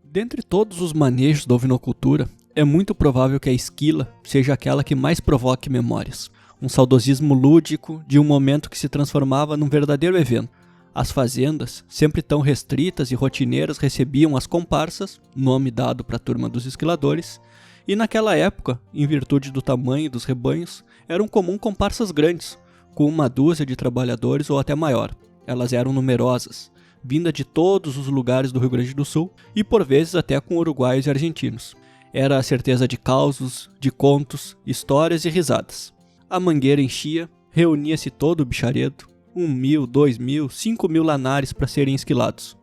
Dentre todos os manejos da ovinocultura, é muito provável que a esquila seja aquela que mais provoque memórias. Um saudosismo lúdico de um momento que se transformava num verdadeiro evento. As fazendas, sempre tão restritas e rotineiras, recebiam as comparsas, nome dado para a turma dos esquiladores, e naquela época, em virtude do tamanho dos rebanhos, eram comum comparsas grandes, com uma dúzia de trabalhadores ou até maior. Elas eram numerosas, vinda de todos os lugares do Rio Grande do Sul e por vezes até com uruguaios e argentinos. Era a certeza de causos, de contos, histórias e risadas. A mangueira enchia, reunia-se todo o bicharedo, 1.000, 2.000, 5.000 lanares para serem esquilados.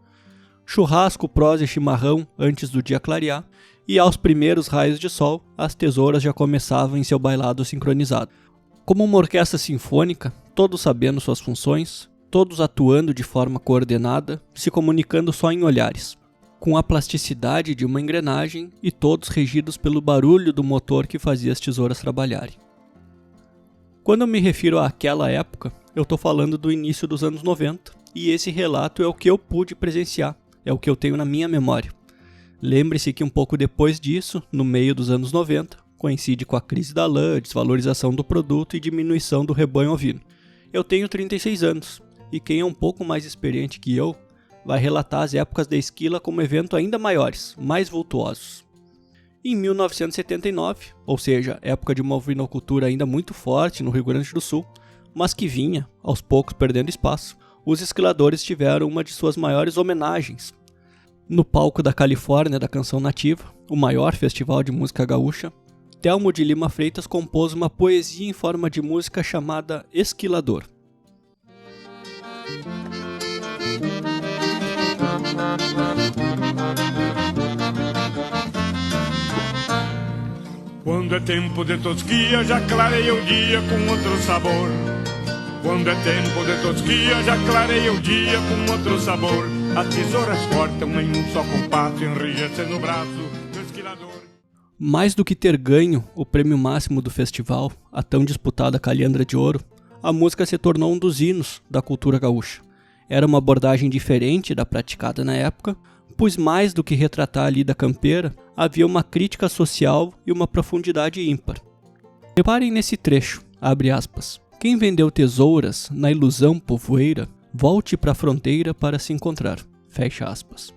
Churrasco, prosa e chimarrão antes do dia clarear, e aos primeiros raios de sol, as tesouras já começavam em seu bailado sincronizado. Como uma orquestra sinfônica, todos sabendo suas funções, todos atuando de forma coordenada, se comunicando só em olhares, com a plasticidade de uma engrenagem e todos regidos pelo barulho do motor que fazia as tesouras trabalharem. Quando eu me refiro àquela época, eu estou falando do início dos anos 90, e esse relato é o que eu pude presenciar, é o que eu tenho na minha memória. Lembre-se que um pouco depois disso, no meio dos anos 90, coincide com a crise da lã, desvalorização do produto e diminuição do rebanho ovino. Eu tenho 36 anos, e quem é um pouco mais experiente que eu, vai relatar as épocas da esquila como eventos ainda maiores, mais vultuosos. Em 1979, ou seja, época de uma ovinocultura ainda muito forte no Rio Grande do Sul, mas que vinha, aos poucos, perdendo espaço, os esquiladores tiveram uma de suas maiores homenagens. No palco da Califórnia da Canção Nativa, o maior festival de música gaúcha, Telmo de Lima Freitas compôs uma poesia em forma de música chamada Esquilador. Quando é tempo de tosquia, já clareia o dia com outro sabor. Quando é tempo de tosquia, já clareia o dia com outro sabor. As tesouras cortam em um só compasso, enrijecendo o braço do esquilador. Mais do que ter ganho o prêmio máximo do festival, a tão disputada Calhandra de Ouro, a música se tornou um dos hinos da cultura gaúcha. Era uma abordagem diferente da praticada na época, pois mais do que retratar a lida campeira, havia uma crítica social e uma profundidade ímpar. Reparem nesse trecho, abre aspas. Quem vendeu tesouras na ilusão povoeira, volte para a fronteira para se encontrar. Fecha aspas.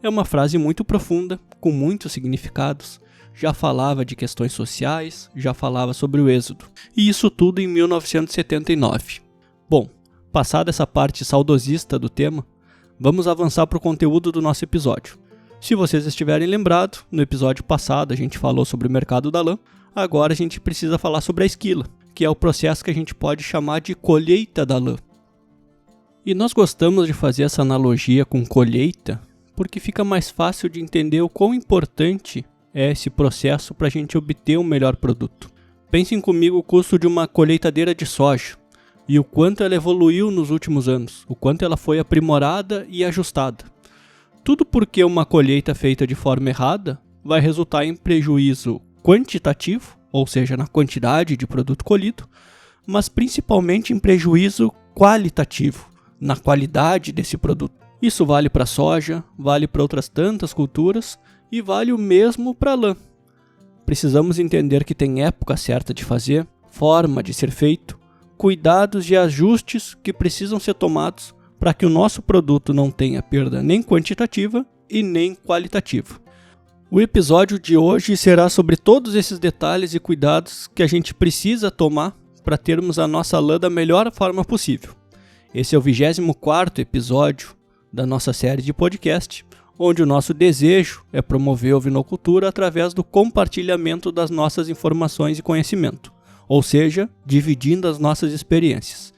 É uma frase muito profunda, com muitos significados, já falava de questões sociais, já falava sobre o êxodo. E isso tudo em 1979. Bom, passada essa parte saudosista do tema, vamos avançar para o conteúdo do nosso episódio. Se vocês estiverem lembrados, no episódio passado a gente falou sobre o mercado da lã, agora a gente precisa falar sobre a esquila, que é o processo que a gente pode chamar de colheita da lã. E nós gostamos de fazer essa analogia com colheita, porque fica mais fácil de entender o quão importante é esse processo para a gente obter um melhor produto. Pensem comigo o custo de uma colheitadeira de soja, e o quanto ela evoluiu nos últimos anos, o quanto ela foi aprimorada e ajustada. Tudo porque uma colheita feita de forma errada vai resultar em prejuízo quantitativo, ou seja, na quantidade de produto colhido, mas principalmente em prejuízo qualitativo, na qualidade desse produto. Isso vale para a soja, vale para outras tantas culturas e vale o mesmo para a lã. Precisamos entender que tem época certa de fazer, forma de ser feito, cuidados e ajustes que precisam ser tomados para que o nosso produto não tenha perda nem quantitativa e nem qualitativa. O episódio de hoje será sobre todos esses detalhes e cuidados que a gente precisa tomar para termos a nossa lã da melhor forma possível. Esse é o 24º episódio da nossa série de podcast, onde o nosso desejo é promover a ovinocultura através do compartilhamento das nossas informações e conhecimento, ou seja, dividindo as nossas experiências.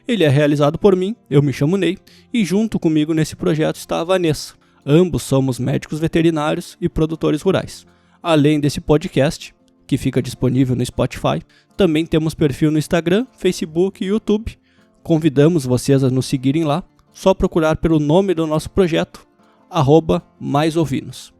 Ele é realizado por mim, eu me chamo Ney, e junto comigo nesse projeto está a Vanessa. Ambos somos médicos veterinários e produtores rurais. Além desse podcast, que fica disponível no Spotify, também temos perfil no Instagram, Facebook e YouTube. Convidamos vocês a nos seguirem lá, só procurar pelo nome do nosso projeto, @maisovinos.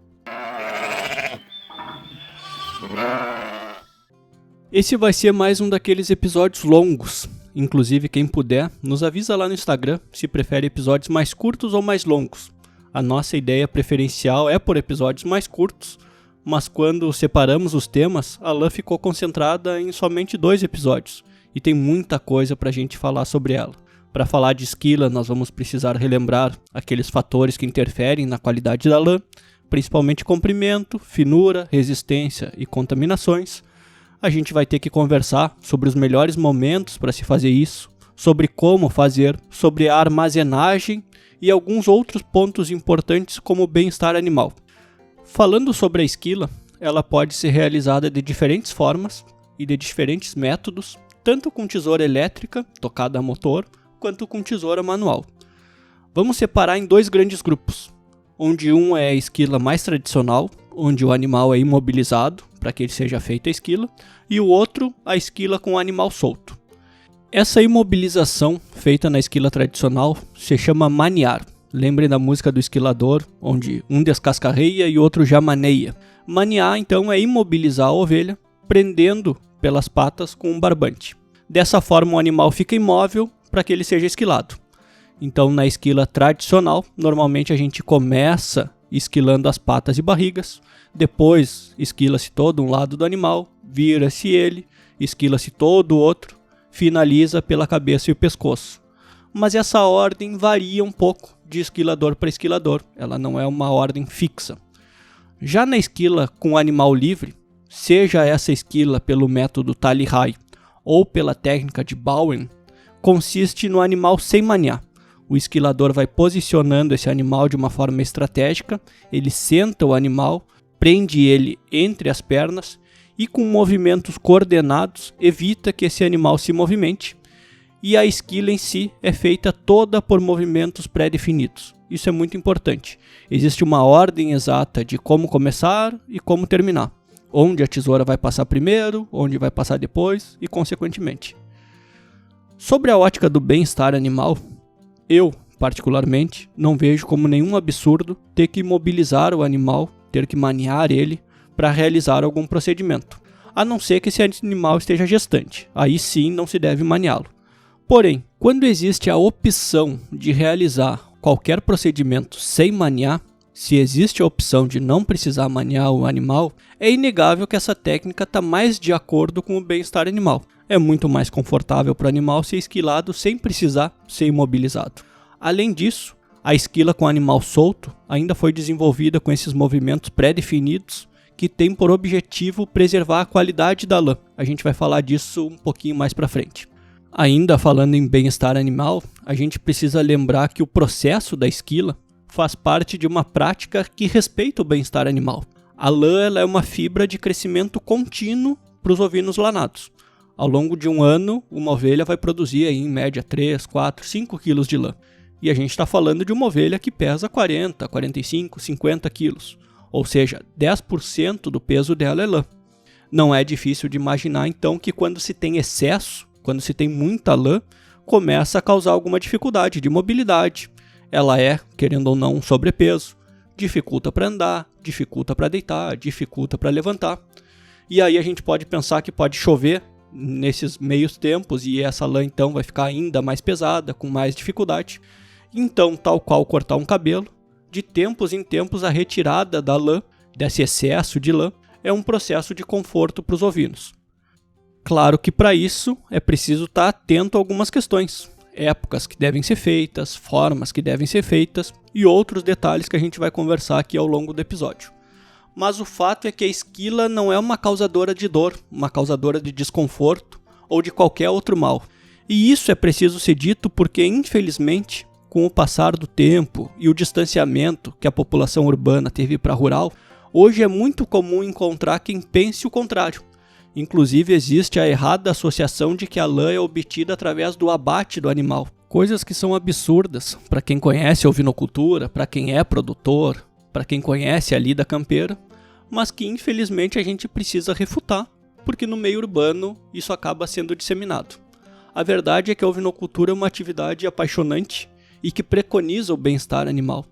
Esse vai ser mais um daqueles episódios longos. Inclusive, quem puder, nos avisa lá no Instagram se prefere episódios mais curtos ou mais longos. A nossa ideia preferencial é por episódios mais curtos, mas quando separamos os temas, a lã ficou concentrada em somente 2 episódios, e tem muita coisa pra gente falar sobre ela. Para falar de esquila, nós vamos precisar relembrar aqueles fatores que interferem na qualidade da lã, principalmente comprimento, finura, resistência e contaminações. A gente vai ter que conversar sobre os melhores momentos para se fazer isso, sobre como fazer, sobre a armazenagem e alguns outros pontos importantes como o bem-estar animal. Falando sobre a esquila, ela pode ser realizada de diferentes formas e de diferentes métodos, tanto com tesoura elétrica, tocada a motor, quanto com tesoura manual. Vamos separar em 2 grandes grupos, onde um é a esquila mais tradicional, onde o animal é imobilizado para que ele seja feita a esquila, e o outro a esquila com o animal solto. Essa imobilização feita na esquila tradicional se chama maniar. Lembrem da música do esquilador, onde um descascarreia e o outro já maneia. Maniar, então, é imobilizar a ovelha, prendendo pelas patas com um barbante. Dessa forma, o animal fica imóvel para que ele seja esquilado. Então, na esquila tradicional, normalmente a gente começa esquilando as patas e barrigas, depois esquila-se todo um lado do animal, vira-se ele, esquila-se todo o outro, finaliza pela cabeça e o pescoço. Mas essa ordem varia um pouco de esquilador para esquilador, ela não é uma ordem fixa. Já na esquila com o animal livre, seja essa esquila pelo método Tali-Hai ou pela técnica de Bowen, consiste no animal sem maniar. O esquilador vai posicionando esse animal de uma forma estratégica, ele senta o animal, prende ele entre as pernas e com movimentos coordenados evita que esse animal se movimente, e a esquila em si é feita toda por movimentos pré-definidos. Isso é muito importante. Existe uma ordem exata de como começar e como terminar, onde a tesoura vai passar primeiro, onde vai passar depois e consequentemente. Sobre a ótica do bem-estar animal, eu, particularmente, não vejo como nenhum absurdo ter que imobilizar o animal, ter que maniar ele para realizar algum procedimento, a não ser que esse animal esteja gestante. Aí sim não se deve maniá-lo. Porém, quando existe a opção de realizar qualquer procedimento sem maniar, se existe a opção de não precisar maniar o animal, é inegável que essa técnica está mais de acordo com o bem-estar animal. É muito mais confortável para o animal ser esquilado sem precisar ser imobilizado. Além disso, a esquila com animal solto ainda foi desenvolvida com esses movimentos pré-definidos que tem por objetivo preservar a qualidade da lã. A gente vai falar disso um pouquinho mais para frente. Ainda falando em bem-estar animal, a gente precisa lembrar que o processo da esquila faz parte de uma prática que respeita o bem-estar animal. A lã ela é uma fibra de crescimento contínuo para os ovinos lanados. Ao longo de um ano, uma ovelha vai produzir aí, em média 3, 4, 5 quilos de lã. E a gente está falando de uma ovelha que pesa 40, 45, 50 quilos. Ou seja, 10% do peso dela é lã. Não é difícil de imaginar então que quando se tem excesso, quando se tem muita lã, começa a causar alguma dificuldade de mobilidade. Ela é, querendo ou não, um sobrepeso. Dificulta para andar, dificulta para deitar, dificulta para levantar. E aí a gente pode pensar que pode chover nesses meios tempos e essa lã então vai ficar ainda mais pesada, com mais dificuldade. Então, tal qual cortar um cabelo, de tempos em tempos a retirada da lã, desse excesso de lã, é um processo de conforto para os ovinos. Claro que para isso é preciso estar atento a algumas questões, épocas que devem ser feitas, formas que devem ser feitas e outros detalhes que a gente vai conversar aqui ao longo do episódio. Mas o fato é que a esquila não é uma causadora de dor, uma causadora de desconforto ou de qualquer outro mal. E isso é preciso ser dito porque, infelizmente, com o passar do tempo e o distanciamento que a população urbana teve para a rural, hoje é muito comum encontrar quem pense o contrário. Inclusive existe a errada associação de que a lã é obtida através do abate do animal. Coisas que são absurdas para quem conhece a ovinocultura, para quem é produtor, para quem conhece a lida campeira, mas que infelizmente a gente precisa refutar, porque no meio urbano isso acaba sendo disseminado. A verdade é que a ovinocultura é uma atividade apaixonante e que preconiza o bem-estar animal.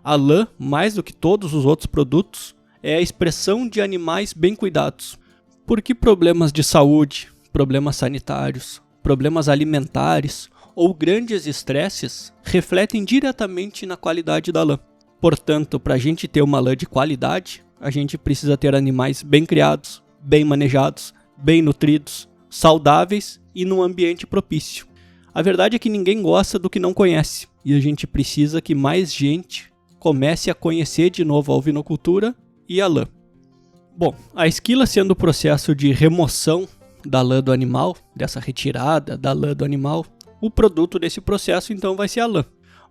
A lã, mais do que todos os outros produtos, é a expressão de animais bem cuidados. Porque problemas de saúde, problemas sanitários, problemas alimentares ou grandes estresses refletem diretamente na qualidade da lã. Portanto, para a gente ter uma lã de qualidade, a gente precisa ter animais bem criados, bem manejados, bem nutridos, saudáveis e num ambiente propício. A verdade é que ninguém gosta do que não conhece, e a gente precisa que mais gente comece a conhecer de novo a ovinocultura e a lã. Bom, a esquila sendo o processo de remoção da lã do animal, dessa retirada da lã do animal, o produto desse processo então vai ser a lã.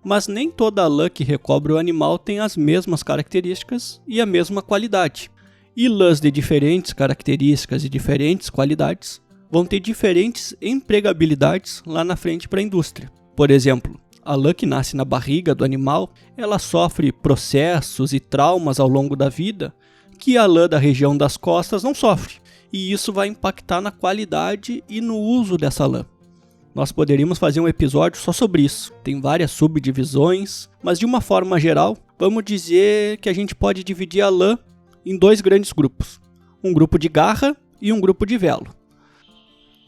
Mas nem toda a lã que recobre o animal tem as mesmas características e a mesma qualidade. E lãs de diferentes características e diferentes qualidades vão ter diferentes empregabilidades lá na frente para a indústria. Por exemplo, a lã que nasce na barriga do animal, ela sofre processos e traumas ao longo da vida que a lã da região das costas não sofre. E isso vai impactar na qualidade e no uso dessa lã. Nós poderíamos fazer um episódio só sobre isso. Tem várias subdivisões, mas de uma forma geral, vamos dizer que a gente pode dividir a lã em dois grandes grupos. Um grupo de garra e um grupo de velo.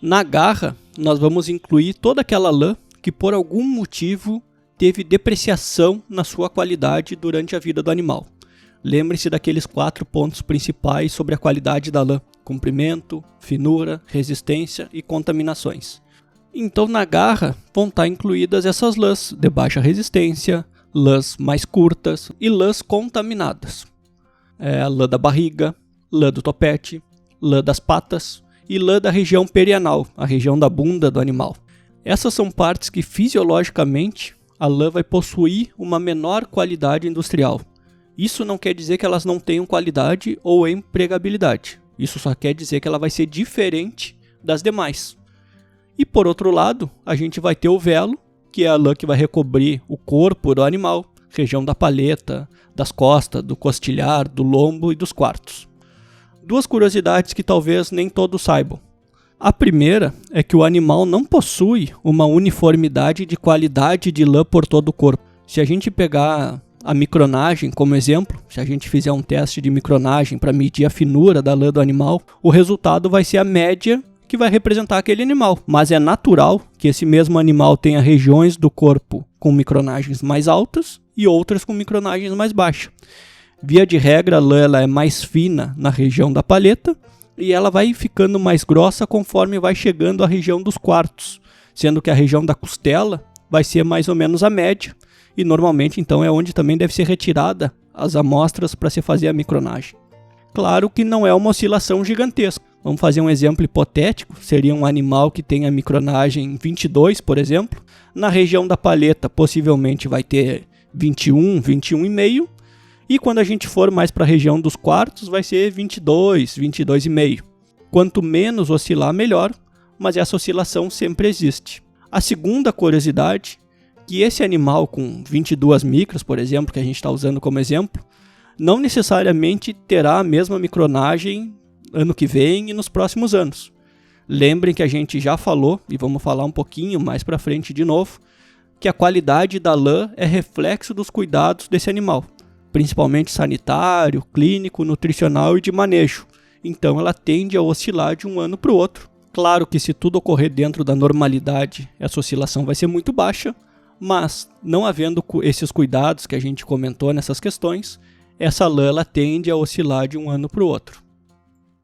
Na garra, nós vamos incluir toda aquela lã que por algum motivo teve depreciação na sua qualidade durante a vida do animal. Lembre-se daqueles 4 pontos principais sobre a qualidade da lã: comprimento, finura, resistência e contaminações. Então na garra vão estar incluídas essas lãs de baixa resistência, lãs mais curtas e lãs contaminadas. A lã da barriga, lã do topete, lã das patas e lã da região perianal, a região da bunda do animal. Essas são partes que fisiologicamente a lã vai possuir uma menor qualidade industrial. Isso não quer dizer que elas não tenham qualidade ou empregabilidade. Isso só quer dizer que ela vai ser diferente das demais. E por outro lado, a gente vai ter o velo, que é a lã que vai recobrir o corpo do animal, região da paleta, das costas, do costilhar, do lombo e dos quartos. 2 curiosidades que talvez nem todos saibam. A primeira é que o animal não possui uma uniformidade de qualidade de lã por todo o corpo. Se a gente pegar a micronagem como exemplo, se a gente fizer um teste de micronagem para medir a finura da lã do animal, o resultado vai ser a média que vai representar aquele animal. Mas é natural que esse mesmo animal tenha regiões do corpo com micronagens mais altas e outras com micronagens mais baixas. Via de regra, a lã ela é mais fina na região da paleta e ela vai ficando mais grossa conforme vai chegando à região dos quartos, sendo que a região da costela vai ser mais ou menos a média e normalmente então é onde também deve ser retirada as amostras para se fazer a micronagem. Claro que não é uma oscilação gigantesca. Vamos fazer um exemplo hipotético, seria um animal que tem a micronagem 22, por exemplo. Na região da paleta possivelmente vai ter 21, 21,5. E quando a gente for mais para a região dos quartos vai ser 22, 22,5. Quanto menos oscilar, melhor, mas essa oscilação sempre existe. A segunda curiosidade, que esse animal com 22 micras, por exemplo, que a gente está usando como exemplo, não necessariamente terá a mesma micronagem ano que vem e nos próximos anos. Lembrem que a gente já falou, e vamos falar um pouquinho mais para frente de novo, que a qualidade da lã é reflexo dos cuidados desse animal, principalmente sanitário, clínico, nutricional e de manejo. Então ela tende a oscilar de um ano para o outro. Claro que se tudo ocorrer dentro da normalidade, essa oscilação vai ser muito baixa, mas não havendo esses cuidados que a gente comentou nessas questões, essa lã ela tende a oscilar de um ano para o outro.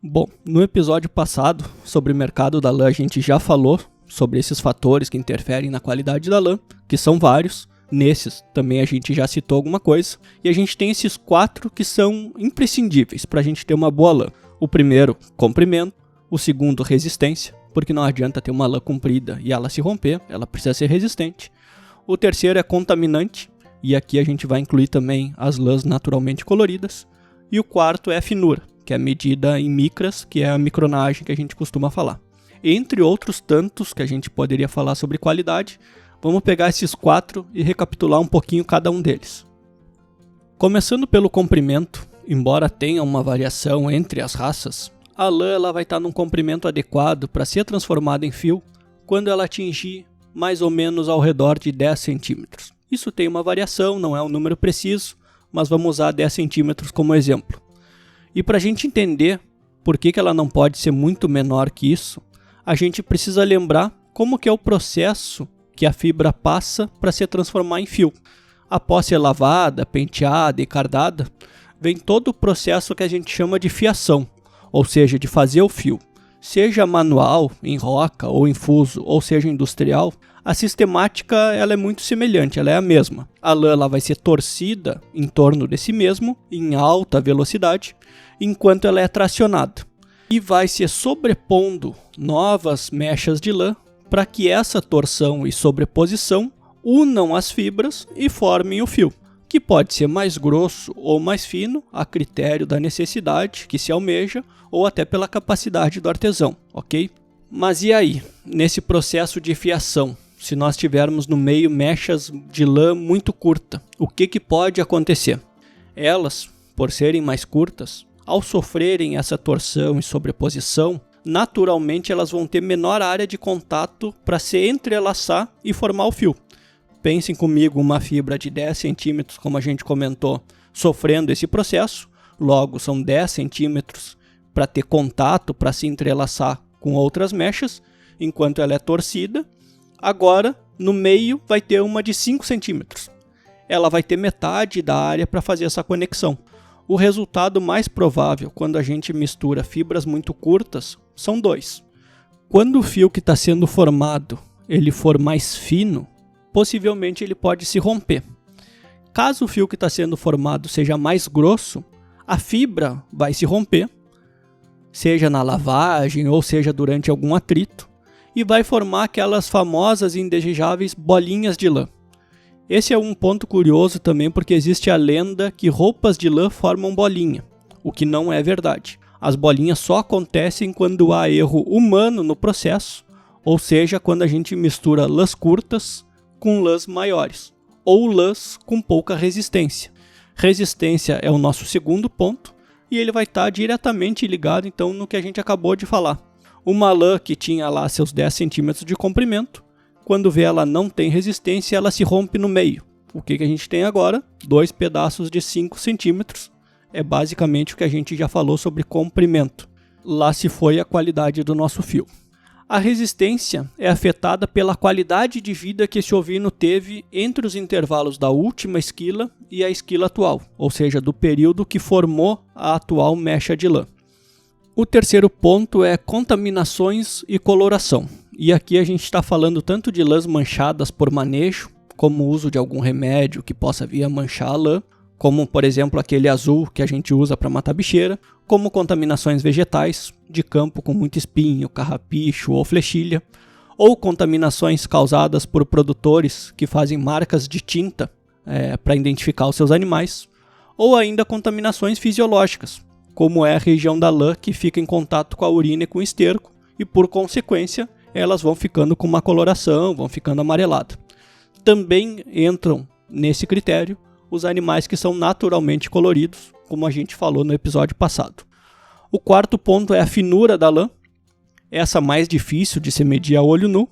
Bom, no episódio passado sobre o mercado da lã a gente já falou sobre esses fatores que interferem na qualidade da lã, que são vários. Nesses também a gente já citou alguma coisa. E a gente tem esses 4 que são imprescindíveis para a gente ter uma boa lã. O primeiro, comprimento. O segundo, resistência, porque não adianta ter uma lã comprida e ela se romper, ela precisa ser resistente. O terceiro é contaminante, e aqui a gente vai incluir também as lãs naturalmente coloridas. E o quarto é a finura, que é a medida em micras, que é a micronagem que a gente costuma falar. Entre outros tantos que a gente poderia falar sobre qualidade, vamos pegar esses 4 e recapitular um pouquinho cada um deles. Começando pelo comprimento, embora tenha uma variação entre as raças, a lã ela vai estar num comprimento adequado para ser transformada em fio quando ela atingir mais ou menos ao redor de 10 centímetros. Isso tem uma variação, não é um número preciso, mas vamos usar 10 centímetros como exemplo. E para a gente entender por que ela não pode ser muito menor que isso, a gente precisa lembrar como que é o processo que a fibra passa para se transformar em fio. Após ser lavada, penteada e cardada, vem todo o processo que a gente chama de fiação, ou seja, de fazer o fio. Seja manual, em roca ou em fuso, ou seja industrial, a sistemática ela é muito semelhante, ela é a mesma. A lã ela vai ser torcida em torno de si mesmo, em alta velocidade, enquanto ela é tracionada. E vai se sobrepondo novas mechas de lã para que essa torção e sobreposição unam as fibras e formem o fio, que pode ser mais grosso ou mais fino, a critério da necessidade que se almeja ou até pela capacidade do artesão, ok? Mas e aí, nesse processo de fiação, se nós tivermos no meio mechas de lã muito curta, o que pode acontecer? Elas, por serem mais curtas, ao sofrerem essa torção e sobreposição, naturalmente elas vão ter menor área de contato para se entrelaçar e formar o fio. Pensem comigo uma fibra de 10 centímetros, como a gente comentou, sofrendo esse processo, logo são 10 centímetros para ter contato, para se entrelaçar com outras mechas, enquanto ela é torcida. Agora, no meio, vai ter uma de 5 centímetros. Ela vai ter metade da área para fazer essa conexão. O resultado mais provável, quando a gente mistura fibras muito curtas, são dois. Quando o fio que está sendo formado ele for mais fino, possivelmente ele pode se romper. Caso o fio que está sendo formado seja mais grosso, a fibra vai se romper, seja na lavagem ou seja durante algum atrito, e vai formar aquelas famosas e indesejáveis bolinhas de lã. Esse é um ponto curioso também porque existe a lenda que roupas de lã formam bolinha, o que não é verdade. As bolinhas só acontecem quando há erro humano no processo, ou seja, quando a gente mistura lãs curtas com lãs maiores, ou lãs com pouca resistência. Resistência é o nosso segundo ponto, e ele vai estar diretamente ligado então no que a gente acabou de falar. Uma lã que tinha lá seus 10 centímetros de comprimento, quando vê ela não tem resistência, ela se rompe no meio. O que a gente tem agora? 2 pedaços de 5 centímetros. É basicamente o que a gente já falou sobre comprimento. Lá se foi a qualidade do nosso fio. A resistência é afetada pela qualidade de vida que esse ovino teve entre os intervalos da última esquila e a esquila atual, ou seja, do período que formou a atual mecha de lã. O terceiro ponto é contaminações e coloração. E aqui a gente está falando tanto de lãs manchadas por manejo, como o uso de algum remédio que possa vir a manchar a lã, como por exemplo aquele azul que a gente usa para matar bicheira, como contaminações vegetais, de campo com muito espinho, carrapicho ou flechilha, ou contaminações causadas por produtores que fazem marcas de tinta para identificar os seus animais, ou ainda contaminações fisiológicas, como é a região da lã que fica em contato com a urina e com o esterco, e por consequência elas vão ficando com uma coloração, vão ficando amareladas. Também entram nesse critério os animais que são naturalmente coloridos, como a gente falou no episódio passado. O quarto ponto é a finura da lã, essa mais difícil de se medir a olho nu,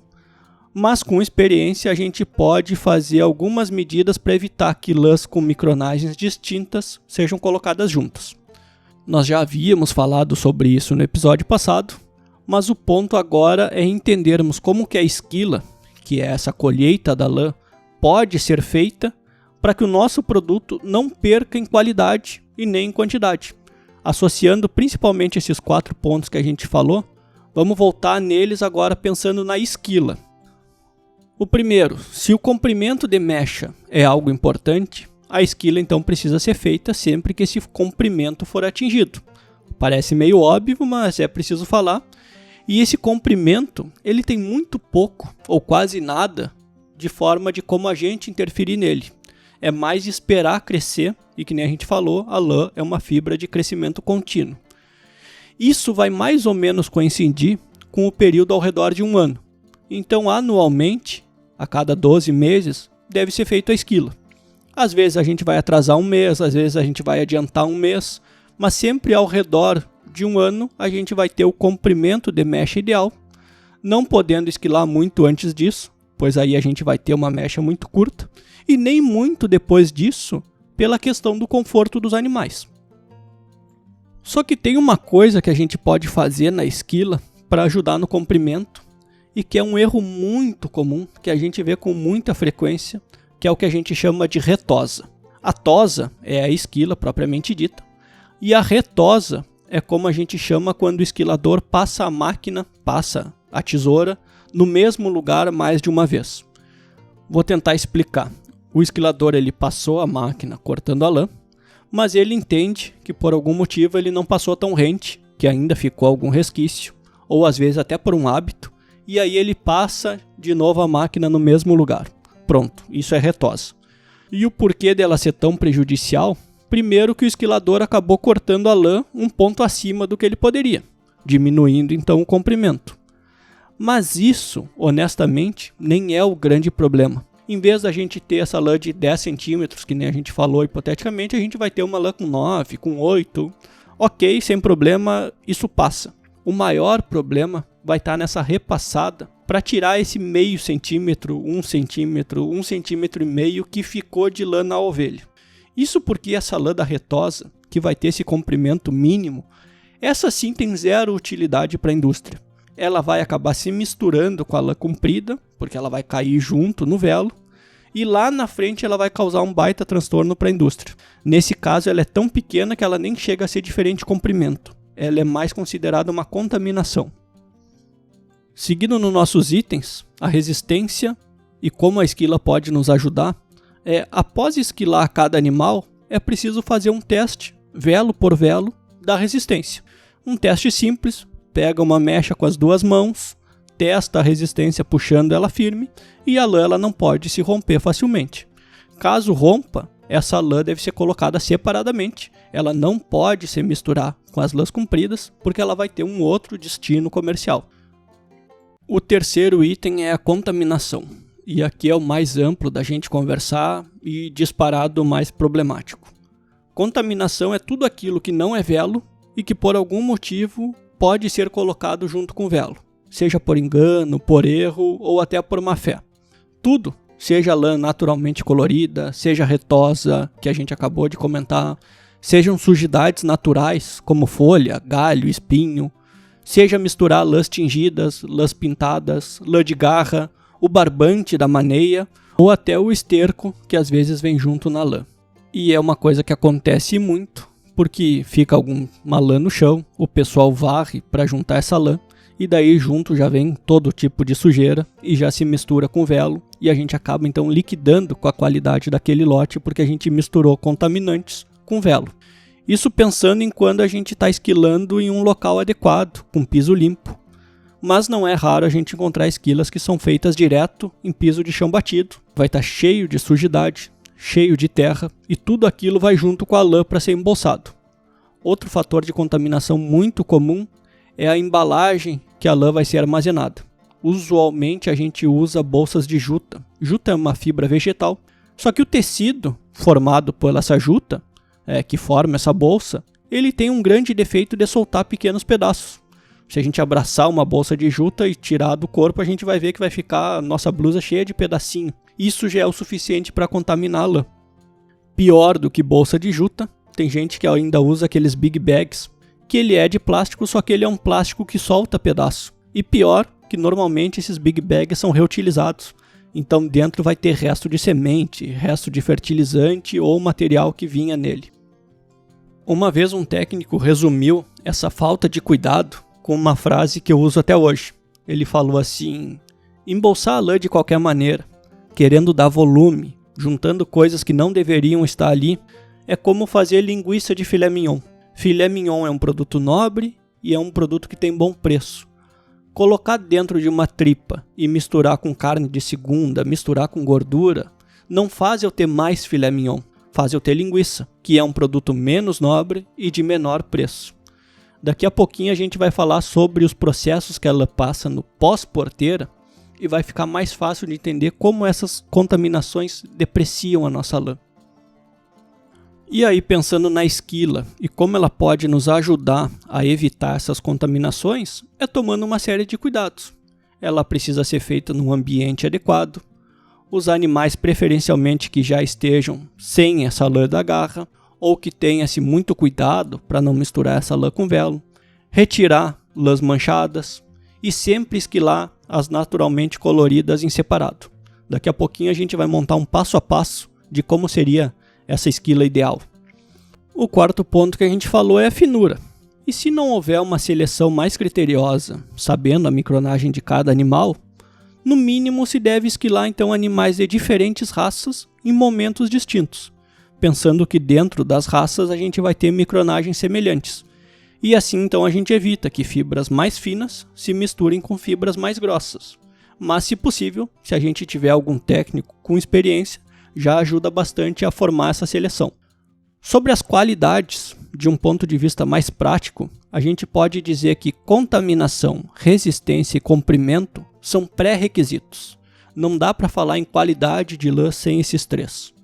mas com experiência a gente pode fazer algumas medidas para evitar que lãs com micronagens distintas sejam colocadas juntas. Nós já havíamos falado sobre isso no episódio passado, mas o ponto agora é entendermos como que a esquila, que é essa colheita da lã, pode ser feita para que o nosso produto não perca em qualidade e nem em quantidade. Associando principalmente esses 4 pontos que a gente falou, vamos voltar neles agora pensando na esquila. O primeiro, se o comprimento de mecha é algo importante, a esquila então precisa ser feita sempre que esse comprimento for atingido. Parece meio óbvio, mas é preciso falar. E esse comprimento, ele tem muito pouco ou quase nada de forma de como a gente interferir nele. É mais esperar crescer, e que nem a gente falou, a lã é uma fibra de crescimento contínuo. Isso vai mais ou menos coincidir com o período ao redor de 1 ano. Então, anualmente, a cada 12 meses, deve ser feita a esquila. Às vezes a gente vai atrasar 1 mês, às vezes a gente vai adiantar 1 mês, mas sempre ao redor de 1 ano a gente vai ter o comprimento de mecha ideal, não podendo esquilar muito antes disso, pois aí a gente vai ter uma mecha muito curta, e nem muito depois disso, pela questão do conforto dos animais. Só que tem uma coisa que a gente pode fazer na esquila para ajudar no comprimento, e que é um erro muito comum, que a gente vê com muita frequência, que é o que a gente chama de retosa. A tosa é a esquila propriamente dita, e a retosa é como a gente chama quando o esquilador passa a máquina, passa a tesoura, no mesmo lugar mais de uma vez. Vou tentar explicar. O esquilador ele passou a máquina cortando a lã, mas ele entende que por algum motivo ele não passou tão rente, que ainda ficou algum resquício, ou às vezes até por um hábito, e aí ele passa de novo a máquina no mesmo lugar. Pronto, isso é retosa. E o porquê dela ser tão prejudicial? Primeiro que o esquilador acabou cortando a lã um ponto acima do que ele poderia, diminuindo então o comprimento. Mas isso, honestamente, nem é o grande problema. Em vez da gente ter essa lã de 10 centímetros, que nem a gente falou hipoteticamente, a gente vai ter uma lã com 9, com 8. Ok, sem problema, isso passa. O maior problema vai estar nessa repassada para tirar esse meio centímetro, 1 centímetro, 1,5 centímetro que ficou de lã na ovelha. Isso porque essa lã da retosa, que vai ter esse comprimento mínimo, essa sim tem zero utilidade para a indústria. Ela vai acabar se misturando com a lã comprida, porque ela vai cair junto no velo, e lá na frente ela vai causar um baita transtorno para a indústria. Nesse caso ela é tão pequena que ela nem chega a ser diferente de comprimento. Ela é mais considerada uma contaminação. Seguindo nos nossos itens, a resistência e como a esquila pode nos ajudar, após esquilar cada animal, é preciso fazer um teste, velo por velo, da resistência. Um teste simples, pega uma mecha com as duas mãos, testa a resistência puxando ela firme e a lã ela não pode se romper facilmente. Caso rompa, essa lã deve ser colocada separadamente. Ela não pode se misturar com as lãs compridas porque ela vai ter um outro destino comercial. O terceiro item é a contaminação. E aqui é o mais amplo da gente conversar e disparado mais problemático. Contaminação é tudo aquilo que não é velo e que por algum motivo pode ser colocado junto com o velo, seja por engano, por erro ou até por má fé. Tudo, seja lã naturalmente colorida, seja retosa, que a gente acabou de comentar, sejam sujidades naturais, como folha, galho, espinho, seja misturar lãs tingidas, lãs pintadas, lã de garra, o barbante da maneia ou até o esterco que às vezes vem junto na lã. E é uma coisa que acontece muito, porque fica alguma lã no chão, o pessoal varre para juntar essa lã, e daí junto já vem todo tipo de sujeira e já se mistura com o velo, e a gente acaba então liquidando com a qualidade daquele lote porque a gente misturou contaminantes com velo. Isso pensando em quando a gente está esquilando em um local adequado, com piso limpo. Mas não é raro a gente encontrar esquilas que são feitas direto em piso de chão batido. Vai estar cheio de sujidade, cheio de terra, e tudo aquilo vai junto com a lã para ser embolsado. Outro fator de contaminação muito comum é a embalagem que a lã vai ser armazenada. Usualmente a gente usa bolsas de juta. Juta é uma fibra vegetal, só que o tecido formado por essa juta, que forma essa bolsa, ele tem um grande defeito de soltar pequenos pedaços. Se a gente abraçar uma bolsa de juta e tirar do corpo, a gente vai ver que vai ficar a nossa blusa cheia de pedacinho. Isso já é o suficiente para contaminar a lã. Pior do que bolsa de juta, tem gente que ainda usa aqueles big bags, que ele é de plástico, só que ele é um plástico que solta pedaço. E pior, que normalmente esses big bags são reutilizados. Então dentro vai ter resto de semente, resto de fertilizante ou material que vinha nele. Uma vez um técnico resumiu essa falta de cuidado com uma frase que eu uso até hoje. Ele falou assim: embolsar a lã de qualquer maneira, querendo dar volume, juntando coisas que não deveriam estar ali, é como fazer linguiça de filé mignon. Filé mignon é um produto nobre e é um produto que tem bom preço. Colocar dentro de uma tripa e misturar com carne de segunda, misturar com gordura, não faz eu ter mais filé mignon, faz eu ter linguiça, que é um produto menos nobre e de menor preço. Daqui a pouquinho a gente vai falar sobre os processos que ela passa no pós-porteira e vai ficar mais fácil de entender como essas contaminações depreciam a nossa lã. E aí, pensando na esquila e como ela pode nos ajudar a evitar essas contaminações, é tomando uma série de cuidados. Ela precisa ser feita num ambiente adequado, os animais preferencialmente que já estejam sem essa lã da garra, ou que tenha-se muito cuidado para não misturar essa lã com velo, retirar lãs manchadas e sempre esquilar as naturalmente coloridas em separado. Daqui a pouquinho a gente vai montar um passo a passo de como seria essa esquila ideal. O quarto ponto que a gente falou é a finura. E se não houver uma seleção mais criteriosa, sabendo a micronagem de cada animal, no mínimo se deve esquilar então animais de diferentes raças em momentos distintos, pensando que dentro das raças a gente vai ter micronagens semelhantes. E assim então a gente evita que fibras mais finas se misturem com fibras mais grossas. Mas se possível, se a gente tiver algum técnico com experiência, já ajuda bastante a formar essa seleção. Sobre as qualidades, de um ponto de vista mais prático, a gente pode dizer que contaminação, resistência e comprimento são pré-requisitos. Não dá para falar em qualidade de lã sem esses três.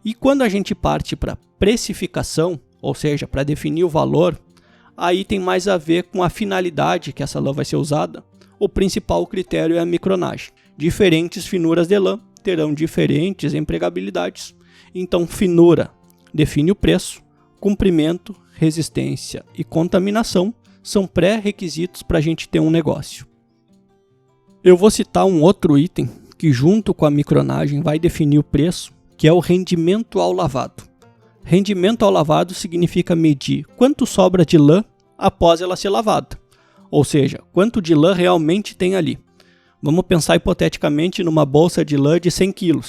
E quando a gente parte para precificação, ou seja, para definir o valor, aí tem mais a ver com a finalidade que essa lã vai ser usada. O principal critério é a micronagem. Diferentes finuras de lã terão diferentes empregabilidades. Então, finura define o preço, comprimento, resistência e contaminação são pré-requisitos para a gente ter um negócio. Eu vou citar um outro item que junto com a micronagem vai definir o preço, que é o rendimento ao lavado. Rendimento ao lavado significa medir quanto sobra de lã após ela ser lavada, ou seja, quanto de lã realmente tem ali. Vamos pensar hipoteticamente numa bolsa de lã de 100 kg.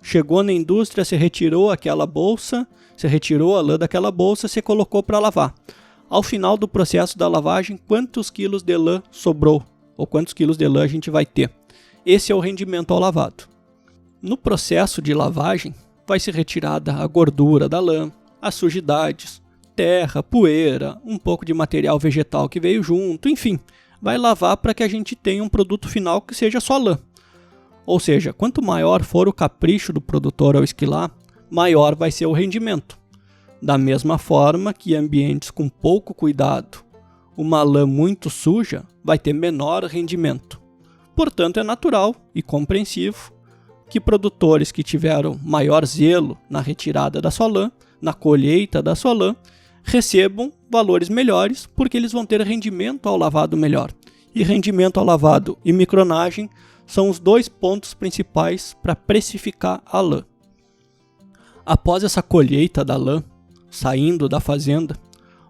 Chegou na indústria, você retirou aquela bolsa, você retirou a lã daquela bolsa, você colocou para lavar. Ao final do processo da lavagem, quantos quilos de lã sobrou? Ou quantos quilos de lã a gente vai ter? Esse é o rendimento ao lavado. No processo de lavagem, vai ser retirada a gordura da lã, as sujidades, terra, poeira, um pouco de material vegetal que veio junto, enfim, vai lavar para que a gente tenha um produto final que seja só lã. Ou seja, quanto maior for o capricho do produtor ao esquilar, maior vai ser o rendimento. Da mesma forma que em ambientes com pouco cuidado, uma lã muito suja vai ter menor rendimento. Portanto, é natural e compreensivo que produtores que tiveram maior zelo na retirada da sua lã, na colheita da sua lã, recebam valores melhores porque eles vão ter rendimento ao lavado melhor. E rendimento ao lavado e micronagem são os dois pontos principais para precificar a lã. Após essa colheita da lã, saindo da fazenda,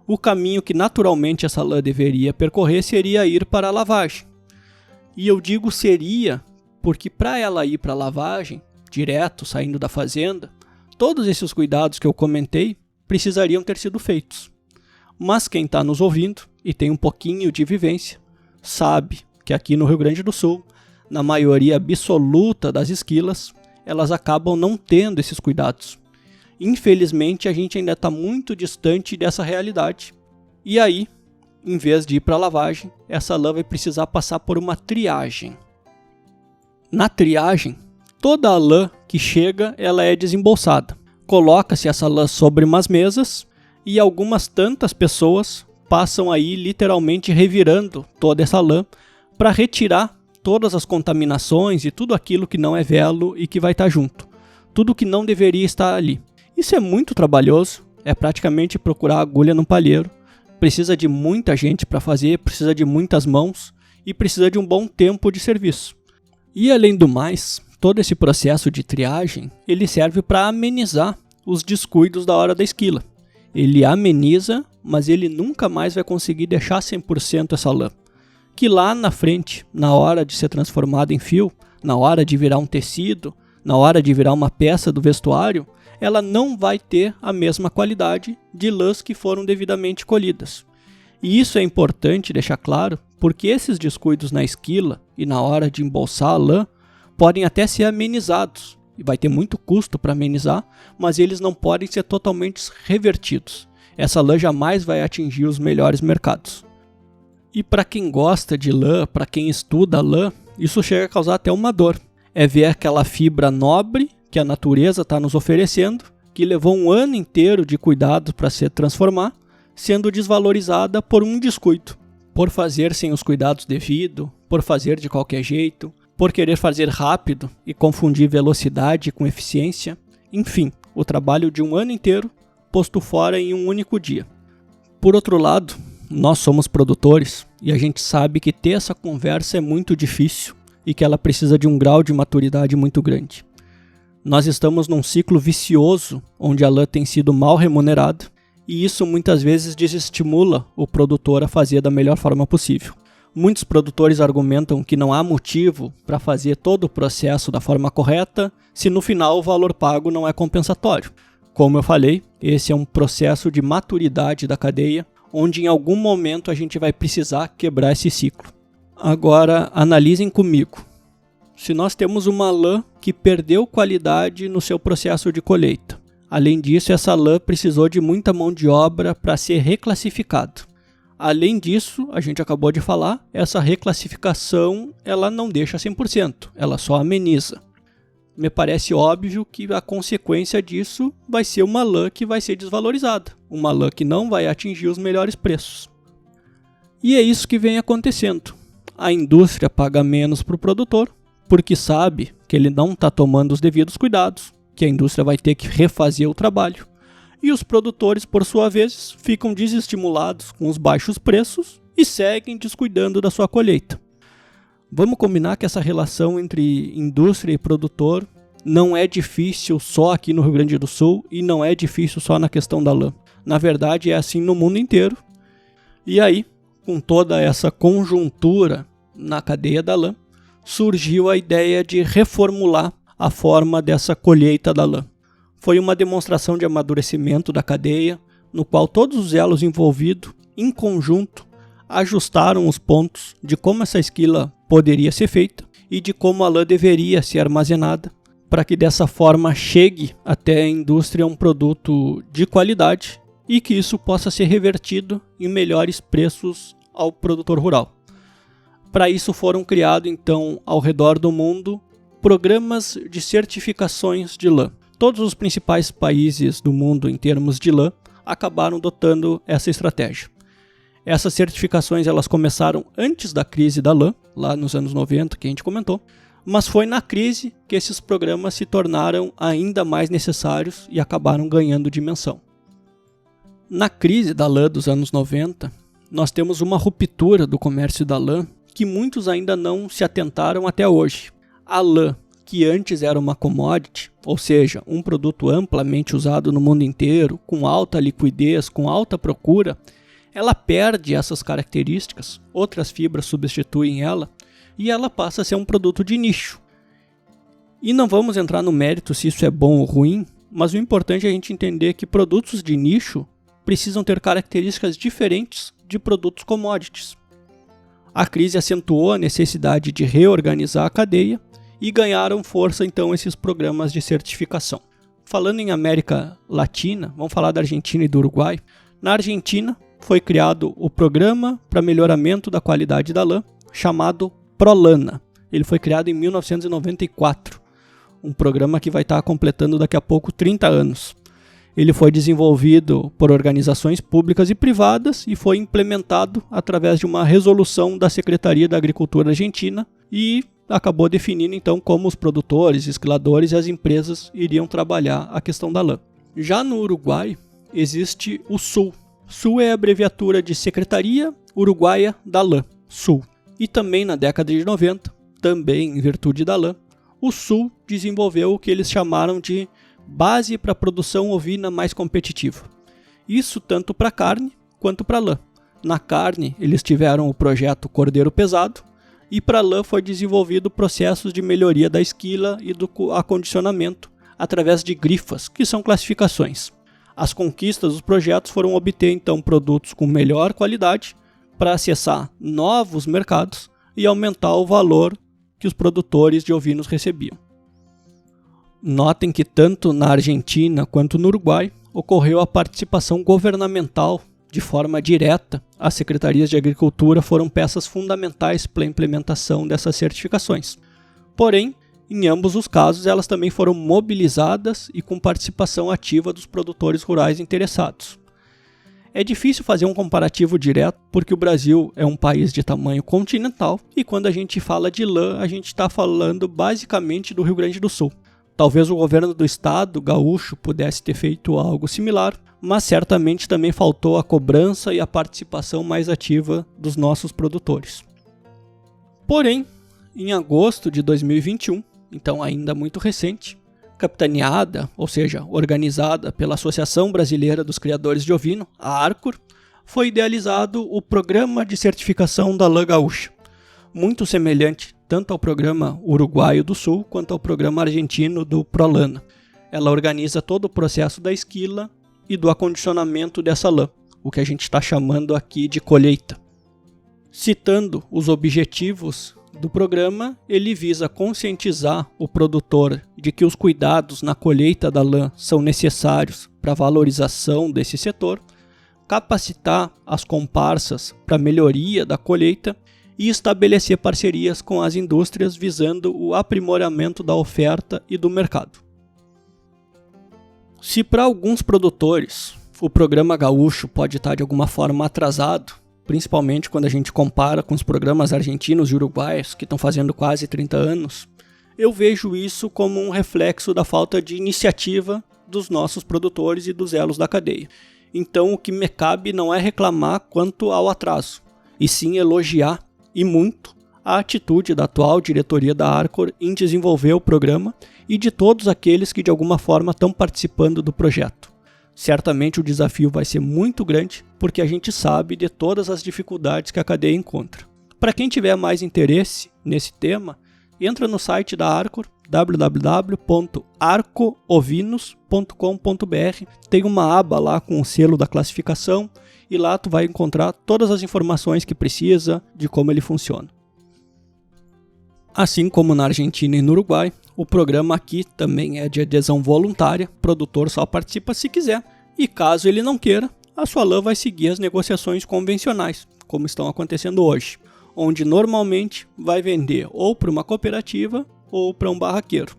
o caminho que naturalmente essa lã deveria percorrer seria ir para a lavagem. E eu digo seria porque para ela ir para a lavagem, direto saindo da fazenda, todos esses cuidados que eu comentei precisariam ter sido feitos. Mas quem está nos ouvindo e tem um pouquinho de vivência, sabe que aqui no Rio Grande do Sul, na maioria absoluta das esquilas, elas acabam não tendo esses cuidados. Infelizmente, a gente ainda está muito distante dessa realidade. E aí, em vez de ir para a lavagem, essa lã vai precisar passar por uma triagem. Na triagem, toda a lã que chega, ela é desembolsada. Coloca-se essa lã sobre umas mesas e algumas tantas pessoas passam aí literalmente revirando toda essa lã para retirar todas as contaminações e tudo aquilo que não é velo e que vai estar junto. Tudo que não deveria estar ali. Isso é muito trabalhoso, é praticamente procurar agulha no palheiro. Precisa de muita gente para fazer, precisa de muitas mãos e precisa de um bom tempo de serviço. E além do mais, todo esse processo de triagem, ele serve para amenizar os descuidos da hora da esquila. Ele ameniza, mas ele nunca mais vai conseguir deixar 100% essa lã. Que lá na frente, na hora de ser transformada em fio, na hora de virar um tecido, na hora de virar uma peça do vestuário, ela não vai ter a mesma qualidade de lãs que foram devidamente colhidas. E isso é importante deixar claro, porque esses descuidos na esquila e na hora de embolsar a lã podem até ser amenizados, e vai ter muito custo para amenizar, mas eles não podem ser totalmente revertidos. Essa lã jamais vai atingir os melhores mercados. E para quem gosta de lã, para quem estuda lã, isso chega a causar até uma dor. É ver aquela fibra nobre que a natureza está nos oferecendo, que levou um ano inteiro de cuidado para se transformar, sendo desvalorizada por um descuido, por fazer sem os cuidados devidos, por fazer de qualquer jeito, por querer fazer rápido e confundir velocidade com eficiência. Enfim, o trabalho de um ano inteiro posto fora em um único dia. Por outro lado, nós somos produtores e a gente sabe que ter essa conversa é muito difícil, e que ela precisa de um grau de maturidade muito grande. Nós estamos num ciclo vicioso onde a lã tem sido mal remunerada e isso muitas vezes desestimula o produtor a fazer da melhor forma possível. Muitos produtores argumentam que não há motivo para fazer todo o processo da forma correta se no final o valor pago não é compensatório. Como eu falei, esse é um processo de maturidade da cadeia, onde em algum momento a gente vai precisar quebrar esse ciclo. Agora, analisem comigo. Se nós temos uma lã que perdeu qualidade no seu processo de colheita, além disso, essa lã precisou de muita mão de obra para ser reclassificada. Além disso, a gente acabou de falar, essa reclassificação ela não deixa 100%, ela só ameniza. Me parece óbvio que a consequência disso vai ser uma lã que vai ser desvalorizada, uma lã que não vai atingir os melhores preços. E é isso que vem acontecendo. A indústria paga menos para o produtor, porque sabe que ele não está tomando os devidos cuidados, que a indústria vai ter que refazer o trabalho. E os produtores, por sua vez, ficam desestimulados com os baixos preços e seguem descuidando da sua colheita. Vamos combinar que essa relação entre indústria e produtor não é difícil só aqui no Rio Grande do Sul e não é difícil só na questão da lã. Na verdade, é assim no mundo inteiro. E aí, com toda essa conjuntura na cadeia da lã, surgiu a ideia de reformular a forma dessa colheita da lã. Foi uma demonstração de amadurecimento da cadeia, no qual todos os elos envolvidos, em conjunto, ajustaram os pontos de como essa esquila poderia ser feita e de como a lã deveria ser armazenada, para que dessa forma chegue até a indústria um produto de qualidade e que isso possa ser revertido em melhores preços ao produtor rural. Para isso foram criados, então, ao redor do mundo, programas de certificações de lã. Todos os principais países do mundo em termos de lã acabaram adotando essa estratégia. Essas certificações elas começaram antes da crise da lã, lá nos anos 90, que a gente comentou, mas foi na crise que esses programas se tornaram ainda mais necessários e acabaram ganhando dimensão. Na crise da lã dos anos 90, nós temos uma ruptura do comércio da lã que muitos ainda não se atentaram até hoje. A lã, que antes era uma commodity, ou seja, um produto amplamente usado no mundo inteiro, com alta liquidez, com alta procura, ela perde essas características, outras fibras substituem ela, e ela passa a ser um produto de nicho. E não vamos entrar no mérito se isso é bom ou ruim, mas o importante é a gente entender que produtos de nicho precisam ter características diferentes de produtos commodities. A crise acentuou a necessidade de reorganizar a cadeia e ganharam força então esses programas de certificação. Falando em América Latina, vamos falar da Argentina e do Uruguai. Na Argentina foi criado o Programa para Melhoramento da Qualidade da Lã, chamado ProLana. Ele foi criado em 1994, um programa que vai estar completando daqui a pouco 30 anos. Ele foi desenvolvido por organizações públicas e privadas e foi implementado através de uma resolução da Secretaria da Agricultura Argentina e acabou definindo então como os produtores, esquiladores e as empresas iriam trabalhar a questão da lã. Já no Uruguai existe o SUL. SUL é a abreviatura de Secretaria Uruguaia da Lã, SUL. E também na década de 90, também em virtude da lã, o SUL desenvolveu o que eles chamaram de Base para a Produção Ovina Mais Competitiva. Isso tanto para carne quanto para lã. Na carne, eles tiveram o projeto Cordeiro Pesado, e para a lã foi desenvolvido processos de melhoria da esquila e do acondicionamento através de grifas, que são classificações. As conquistas dos projetos foram obter então produtos com melhor qualidade para acessar novos mercados e aumentar o valor que os produtores de ovinos recebiam. Notem que tanto na Argentina quanto no Uruguai ocorreu a participação governamental de forma direta. As secretarias de agricultura foram peças fundamentais para a implementação dessas certificações. Porém, em ambos os casos, elas também foram mobilizadas e com participação ativa dos produtores rurais interessados. É difícil fazer um comparativo direto porque o Brasil é um país de tamanho continental e quando a gente fala de lã, a gente está falando basicamente do Rio Grande do Sul. Talvez o governo do estado gaúcho pudesse ter feito algo similar, mas certamente também faltou a cobrança e a participação mais ativa dos nossos produtores. Porém, em agosto de 2021, então ainda muito recente, capitaneada, ou seja, organizada pela Associação Brasileira dos Criadores de Ovino, a Arcor, foi idealizado o Programa de Certificação da Lã Gaúcha, muito semelhante tanto ao Programa Uruguaio do Sul quanto ao Programa Argentino do Prolana. Ela organiza todo o processo da esquila e do acondicionamento dessa lã, o que a gente está chamando aqui de colheita. Citando os objetivos do programa, ele visa conscientizar o produtor de que os cuidados na colheita da lã são necessários para a valorização desse setor, capacitar as comparsas para a melhoria da colheita e estabelecer parcerias com as indústrias visando o aprimoramento da oferta e do mercado. Se para alguns produtores o programa gaúcho pode estar de alguma forma atrasado, principalmente quando a gente compara com os programas argentinos e uruguaios que estão fazendo quase 30 anos, eu vejo isso como um reflexo da falta de iniciativa dos nossos produtores e dos elos da cadeia. Então o que me cabe não é reclamar quanto ao atraso, e sim elogiar, e muito, a atitude da atual diretoria da Arcor em desenvolver o programa e de todos aqueles que de alguma forma estão participando do projeto. Certamente o desafio vai ser muito grande, porque a gente sabe de todas as dificuldades que a cadeia encontra. Para quem tiver mais interesse nesse tema, entra no site da Arcor, www.arcoovinos.com.br. Tem uma aba lá com o selo da classificação e lá tu vai encontrar todas as informações que precisa de como ele funciona. Assim como na Argentina e no Uruguai, o programa aqui também é de adesão voluntária, o produtor só participa se quiser, e caso ele não queira, a sua lã vai seguir as negociações convencionais, como estão acontecendo hoje, onde normalmente vai vender ou para uma cooperativa ou para um barraqueiro.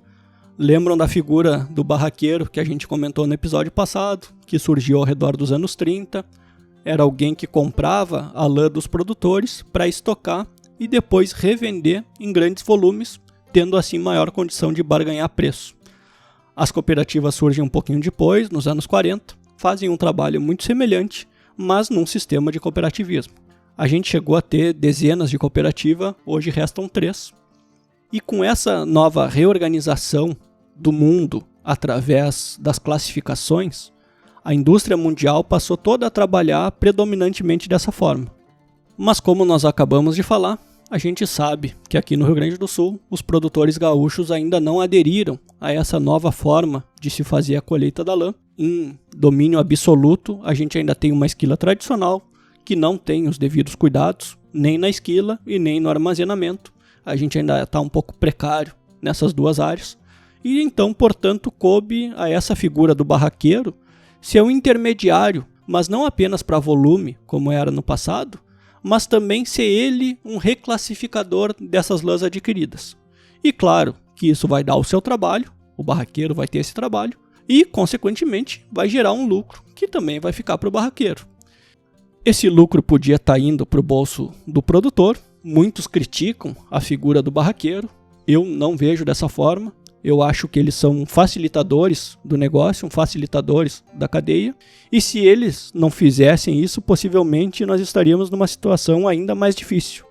Lembram da figura do barraqueiro que a gente comentou no episódio passado, que surgiu ao redor dos anos 30, era alguém que comprava a lã dos produtores para estocar e depois revender em grandes volumes, tendo assim maior condição de barganhar preço. As cooperativas surgem um pouquinho depois, nos anos 40, fazem um trabalho muito semelhante, mas num sistema de cooperativismo. A gente chegou a ter dezenas de cooperativas, hoje restam 3. E com essa nova reorganização do mundo através das classificações, a indústria mundial passou toda a trabalhar predominantemente dessa forma. Mas como nós acabamos de falar, a gente sabe que aqui no Rio Grande do Sul, os produtores gaúchos ainda não aderiram a essa nova forma de se fazer a colheita da lã. Em domínio absoluto, a gente ainda tem uma esquila tradicional, que não tem os devidos cuidados, nem na esquila e nem no armazenamento. A gente ainda está um pouco precário nessas duas áreas. E então, portanto, coube a essa figura do barraqueiro ser um intermediário, mas não apenas para volume, como era no passado, mas também ser ele um reclassificador dessas lãs adquiridas. E claro que isso vai dar o seu trabalho, o barraqueiro vai ter esse trabalho, e consequentemente vai gerar um lucro que também vai ficar para o barraqueiro. Esse lucro podia estar indo para o bolso do produtor, muitos criticam a figura do barraqueiro, eu não vejo dessa forma. Eu acho que eles são facilitadores do negócio, facilitadores da cadeia, e se eles não fizessem isso, possivelmente nós estaríamos numa situação ainda mais difícil.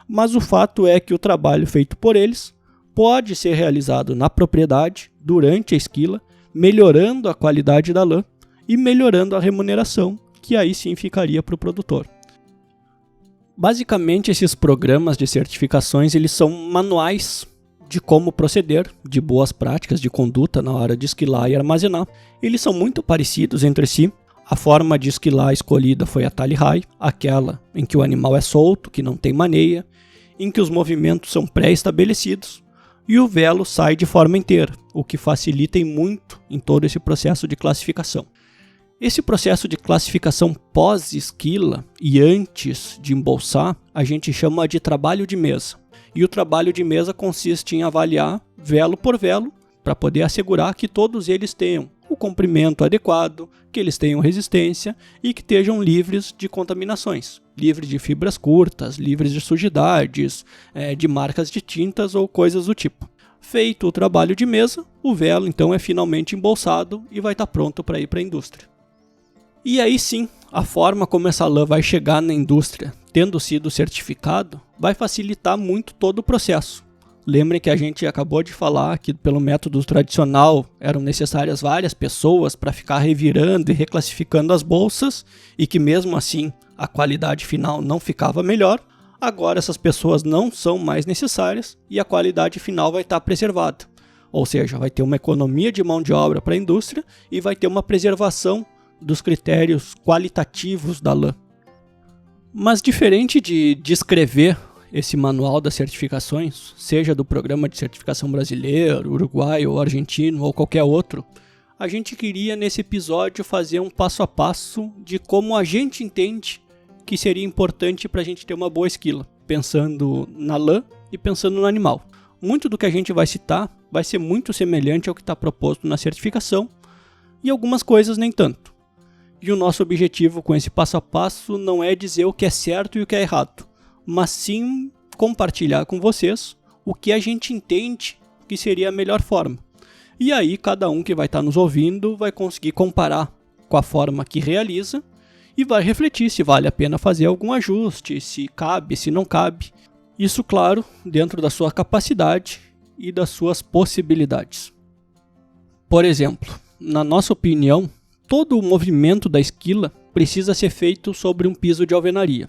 Mas o fato é que o trabalho feito por eles pode ser realizado na propriedade, durante a esquila, melhorando a qualidade da lã e melhorando a remuneração, que aí sim ficaria para o produtor. Basicamente, esses programas de certificações eles são manuais de como proceder, de boas práticas de conduta na hora de esquilar e armazenar. Eles são muito parecidos entre si. A forma de esquilar escolhida foi a tally high, aquela em que o animal é solto, que não tem maneia, em que os movimentos são pré-estabelecidos e o velo sai de forma inteira, o que facilita muito em todo esse processo de classificação. Esse processo de classificação pós-esquila e antes de embolsar, a gente chama de trabalho de mesa. E o trabalho de mesa consiste em avaliar velo por velo para poder assegurar que todos eles tenham o comprimento adequado, que eles tenham resistência e que estejam livres de contaminações, livres de fibras curtas, livres de sujidades, de marcas de tintas ou coisas do tipo. Feito o trabalho de mesa, o velo então é finalmente embolsado e vai estar pronto para ir para a indústria. E aí sim, a forma como essa lã vai chegar na indústria tendo sido certificado, vai facilitar muito todo o processo. Lembrem que a gente acabou de falar que pelo método tradicional eram necessárias várias pessoas para ficar revirando e reclassificando as bolsas e que mesmo assim a qualidade final não ficava melhor. Agora essas pessoas não são mais necessárias e a qualidade final vai estar preservada. Ou seja, vai ter uma economia de mão de obra para a indústria e vai ter uma preservação dos critérios qualitativos da lã. Mas diferente de descrever esse manual das certificações, seja do programa de certificação brasileiro, uruguaio ou argentino ou qualquer outro, a gente queria nesse episódio fazer um passo a passo de como a gente entende que seria importante para a gente ter uma boa esquila, pensando na lã e pensando no animal. Muito do que a gente vai citar vai ser muito semelhante ao que está proposto na certificação e algumas coisas nem tanto. E o nosso objetivo com esse passo a passo não é dizer o que é certo e o que é errado, mas sim compartilhar com vocês o que a gente entende que seria a melhor forma. E aí cada um que vai estar nos ouvindo vai conseguir comparar com a forma que realiza e vai refletir se vale a pena fazer algum ajuste, se cabe, se não cabe. Isso, claro, dentro da sua capacidade e das suas possibilidades. Por exemplo, na nossa opinião, todo o movimento da esquila precisa ser feito sobre um piso de alvenaria.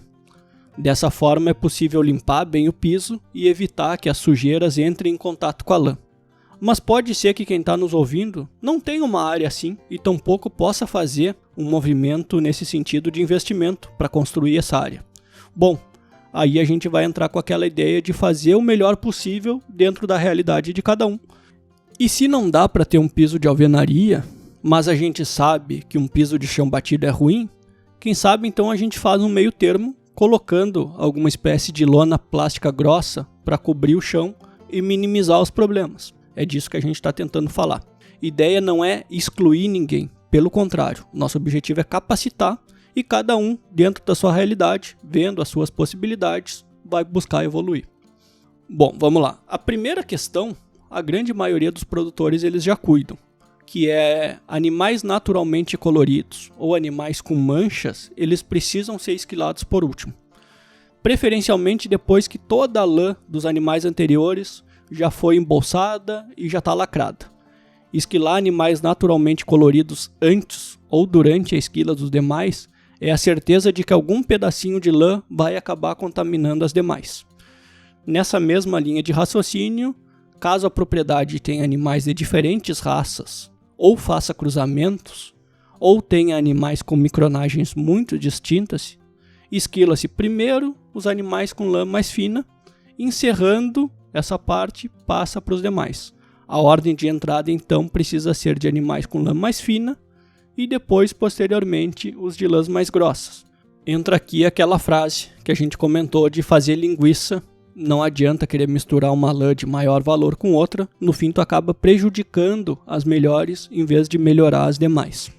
Dessa forma é possível limpar bem o piso e evitar que as sujeiras entrem em contato com a lã. Mas pode ser que quem está nos ouvindo não tenha uma área assim e tampouco possa fazer um movimento nesse sentido de investimento para construir essa área. Bom, aí a gente vai entrar com aquela ideia de fazer o melhor possível dentro da realidade de cada um. E se não dá para ter um piso de alvenaria, mas a gente sabe que um piso de chão batido é ruim, quem sabe então a gente faz um meio termo colocando alguma espécie de lona plástica grossa para cobrir o chão e minimizar os problemas. É disso que a gente está tentando falar. Ideia não é excluir ninguém, pelo contrário, nosso objetivo é capacitar e cada um, dentro da sua realidade, vendo as suas possibilidades, vai buscar evoluir. Bom, vamos lá. A primeira questão, a grande maioria dos produtores eles já cuidam, que é animais naturalmente coloridos ou animais com manchas, eles precisam ser esquilados por último. Preferencialmente depois que toda a lã dos animais anteriores já foi embolsada e já está lacrada. Esquilar animais naturalmente coloridos antes ou durante a esquila dos demais é a certeza de que algum pedacinho de lã vai acabar contaminando as demais. Nessa mesma linha de raciocínio, caso a propriedade tenha animais de diferentes raças, ou faça cruzamentos, ou tenha animais com micronagens muito distintas, esquila-se primeiro os animais com lã mais fina, encerrando essa parte passa para os demais. A ordem de entrada então precisa ser de animais com lã mais fina e depois, posteriormente, os de lãs mais grossas. Entra aqui aquela frase que a gente comentou de fazer linguiça. Não adianta querer misturar uma lã de maior valor com outra, no fim tu acaba prejudicando as melhores em vez de melhorar as demais.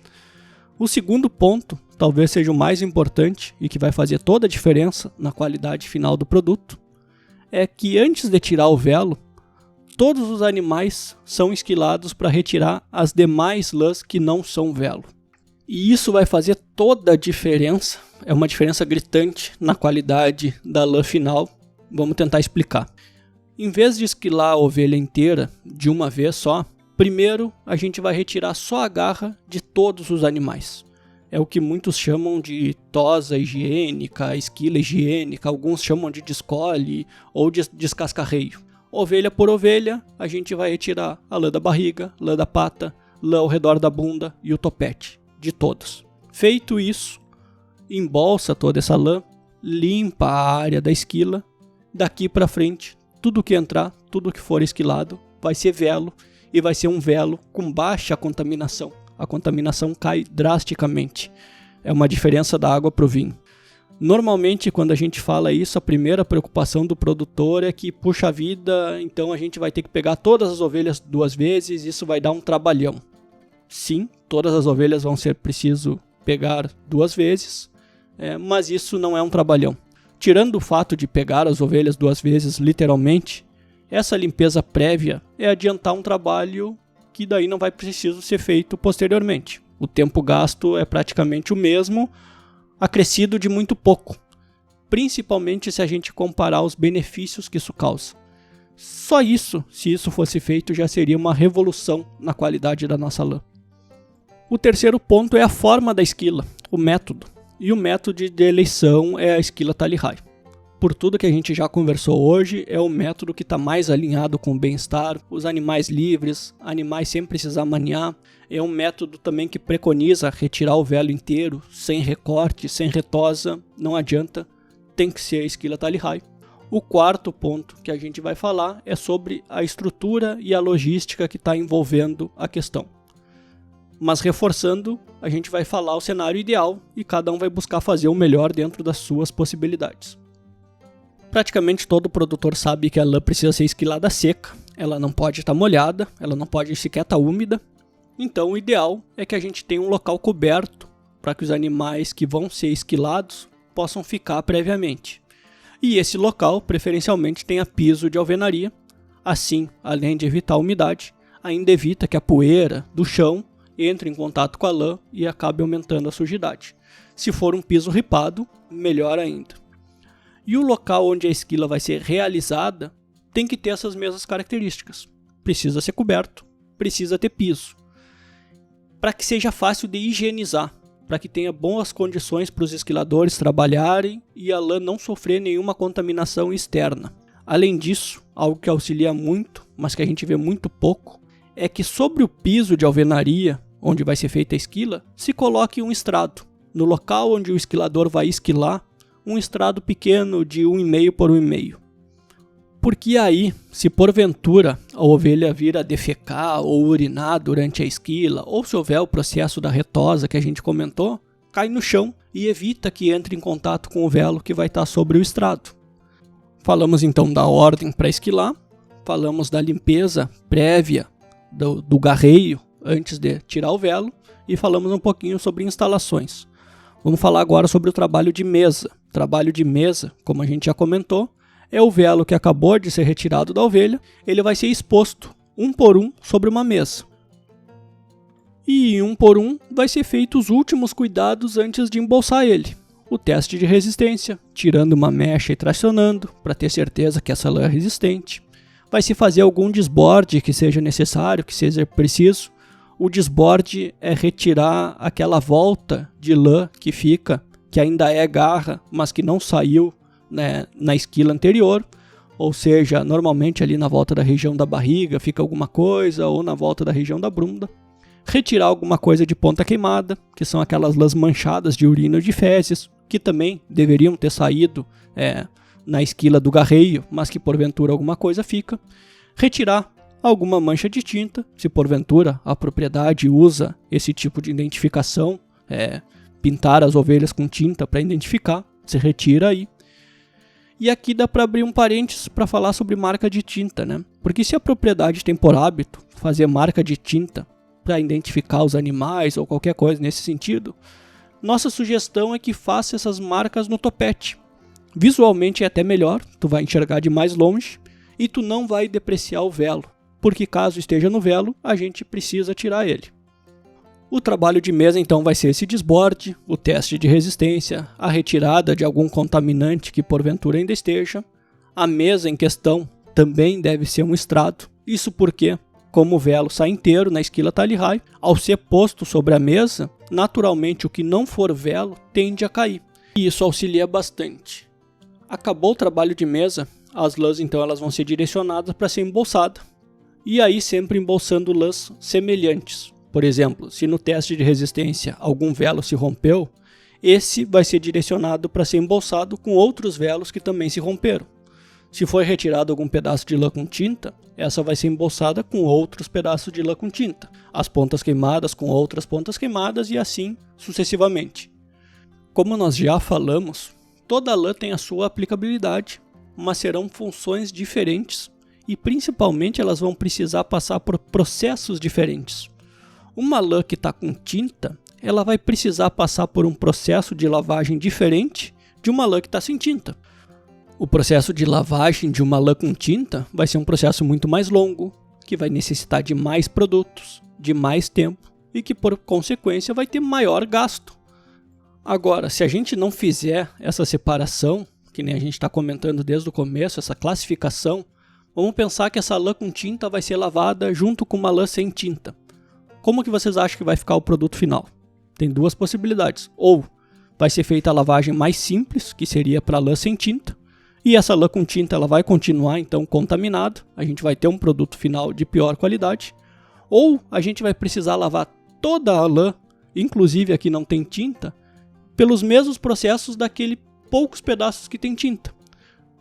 O segundo ponto, talvez seja o mais importante e que vai fazer toda a diferença na qualidade final do produto, é que antes de tirar o velo, todos os animais são esquilados para retirar as demais lãs que não são velo. E isso vai fazer toda a diferença, é uma diferença gritante na qualidade da lã final. Vamos tentar explicar. Em vez de esquilar a ovelha inteira de uma vez só, primeiro a gente vai retirar só a garra de todos os animais. É o que muitos chamam de tosa higiênica, esquila higiênica, alguns chamam de descole ou de descascarreio. Ovelha por ovelha, a gente vai retirar a lã da barriga, lã da pata, lã ao redor da bunda e o topete, de todos. Feito isso, embolsa toda essa lã, limpa a área da esquila. Daqui para frente, tudo que entrar, tudo que for esquilado, vai ser velo e vai ser um velo com baixa contaminação. A contaminação cai drasticamente. É uma diferença da água para o vinho. Normalmente, quando a gente fala isso, a primeira preocupação do produtor é que, puxa vida, então a gente vai ter que pegar todas as ovelhas 2 vezes, isso vai dar um trabalhão. Sim, todas as ovelhas vão ser preciso pegar 2 vezes, mas isso não é um trabalhão. Tirando o fato de pegar as ovelhas 2 vezes, literalmente, essa limpeza prévia é adiantar um trabalho que daí não vai preciso ser feito posteriormente. O tempo gasto é praticamente o mesmo, acrescido de muito pouco. principalmente se a gente comparar os benefícios que isso causa. Só isso, se isso fosse feito, já seria uma revolução na qualidade da nossa lã. O terceiro ponto é a forma da esquila, o método. E o método de eleição é a esquila Tally-High. Por tudo que a gente já conversou hoje, é o método que está mais alinhado com o bem-estar, os animais livres, animais sem precisar maniar. É um método também que preconiza retirar o velo inteiro, sem recorte, sem retosa, não adianta, tem que ser a esquila Tally-High. O quarto ponto que a gente vai falar é sobre a estrutura e a logística que está envolvendo a questão. Mas reforçando, a gente vai falar o cenário ideal e cada um vai buscar fazer o melhor dentro das suas possibilidades. Praticamente todo produtor sabe que a lã precisa ser esquilada seca, ela não pode estar molhada, ela não pode sequer estar úmida. Então o ideal é que a gente tenha um local coberto para que os animais que vão ser esquilados possam ficar previamente. E esse local preferencialmente tenha piso de alvenaria, assim, além de evitar a umidade, ainda evita que a poeira do chão entre em contato com a lã e acabe aumentando a sujidade. Se for um piso ripado, melhor ainda. E o local onde a esquila vai ser realizada tem que ter essas mesmas características. Precisa ser coberto, precisa ter piso. Para que seja fácil de higienizar, para que tenha boas condições para os esquiladores trabalharem e a lã não sofrer nenhuma contaminação externa. Além disso, algo que auxilia muito, mas que a gente vê muito pouco, é que sobre o piso de alvenaria, onde vai ser feita a esquila, se coloque um estrado. No local onde o esquilador vai esquilar, um estrado pequeno de 1,5 por 1,5. Porque aí, se porventura a ovelha vir a defecar ou urinar durante a esquila, ou se houver o processo da retosa que a gente comentou, cai no chão e evita que entre em contato com o velo que vai estar sobre o estrado. Falamos então da ordem para esquilar, falamos da limpeza prévia do garreio antes de tirar o velo e falamos um pouquinho sobre instalações. Vamos falar agora sobre o trabalho de mesa. Trabalho de mesa, como a gente já comentou, é o velo que acabou de ser retirado da ovelha, ele vai ser exposto um por um sobre uma mesa. E um por um vai ser feito os últimos cuidados antes de embolsar ele. O teste de resistência, tirando uma mecha e tracionando, para ter certeza que essa lã é resistente. Vai se fazer algum desborde que seja necessário, que seja preciso. O desborde é retirar aquela volta de lã que fica, que ainda é garra, mas que não saiu, né, na esquila anterior. Ou seja, normalmente ali na volta da região da barriga fica alguma coisa, ou na volta da região da bunda. Retirar alguma coisa de ponta queimada, que são aquelas lãs manchadas de urina ou de fezes, que também deveriam ter saído na esquila do garreio, mas que porventura alguma coisa fica. Retirar alguma mancha de tinta, se porventura a propriedade usa esse tipo de identificação, pintar as ovelhas com tinta para identificar, se retira aí. E aqui dá para abrir um parênteses para falar sobre marca de tinta, né? Porque se a propriedade tem por hábito fazer marca de tinta para identificar os animais ou qualquer coisa nesse sentido, nossa sugestão é que faça essas marcas no topete. Visualmente é até melhor, tu vai enxergar de mais longe e tu não vai depreciar o velo, porque caso esteja no velo, a gente precisa tirar ele. O trabalho de mesa então vai ser esse desborde, o teste de resistência, a retirada de algum contaminante que porventura ainda esteja. A mesa em questão também deve ser um estrado, isso porque, como o velo sai inteiro na esquila Tally-High, ao ser posto sobre a mesa, naturalmente o que não for velo tende a cair, e isso auxilia bastante. Acabou o trabalho de mesa, as lãs então elas vão ser direcionadas para ser embolsada, e aí sempre embolsando lãs semelhantes. Por exemplo, se no teste de resistência algum velo se rompeu, esse vai ser direcionado para ser embolsado com outros velos que também se romperam. Se foi retirado algum pedaço de lã com tinta, essa vai ser embolsada com outros pedaços de lã com tinta. As pontas queimadas com outras pontas queimadas e assim sucessivamente. Como nós já falamos, toda lã tem a sua aplicabilidade, mas serão funções diferentes e principalmente elas vão precisar passar por processos diferentes. Uma lã que está com tinta, ela vai precisar passar por um processo de lavagem diferente de uma lã que está sem tinta. O processo de lavagem de uma lã com tinta vai ser um processo muito mais longo, que vai necessitar de mais produtos, de mais tempo e que por consequência vai ter maior gasto. Agora, se a gente não fizer essa separação, que nem a gente está comentando desde o começo, essa classificação, vamos pensar que essa lã com tinta vai ser lavada junto com uma lã sem tinta. Como que vocês acham que vai ficar o produto final? Tem duas possibilidades. Ou vai ser feita a lavagem mais simples, que seria para a lã sem tinta, e essa lã com tinta ela vai continuar então contaminada, a gente vai ter um produto final de pior qualidade. Ou a gente vai precisar lavar toda a lã, inclusive a que não tem tinta, pelos mesmos processos daquele poucos pedaços que tem tinta,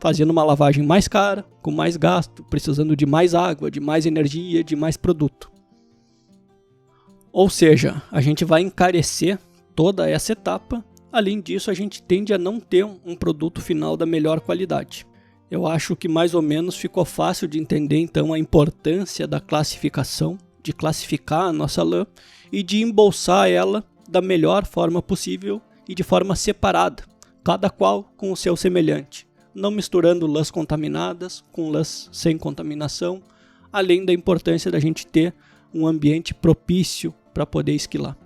fazendo uma lavagem mais cara, com mais gasto, precisando de mais água, de mais energia, de mais produto. Ou seja, a gente vai encarecer toda essa etapa. Além disso, a gente tende a não ter um produto final da melhor qualidade. Eu acho que mais ou menos ficou fácil de entender então a importância da classificação, de classificar a nossa lã e de embolsar ela da melhor forma possível e de forma separada, cada qual com o seu semelhante, não misturando lãs contaminadas com lãs sem contaminação, além da importância da gente ter um ambiente propício para poder esquilar.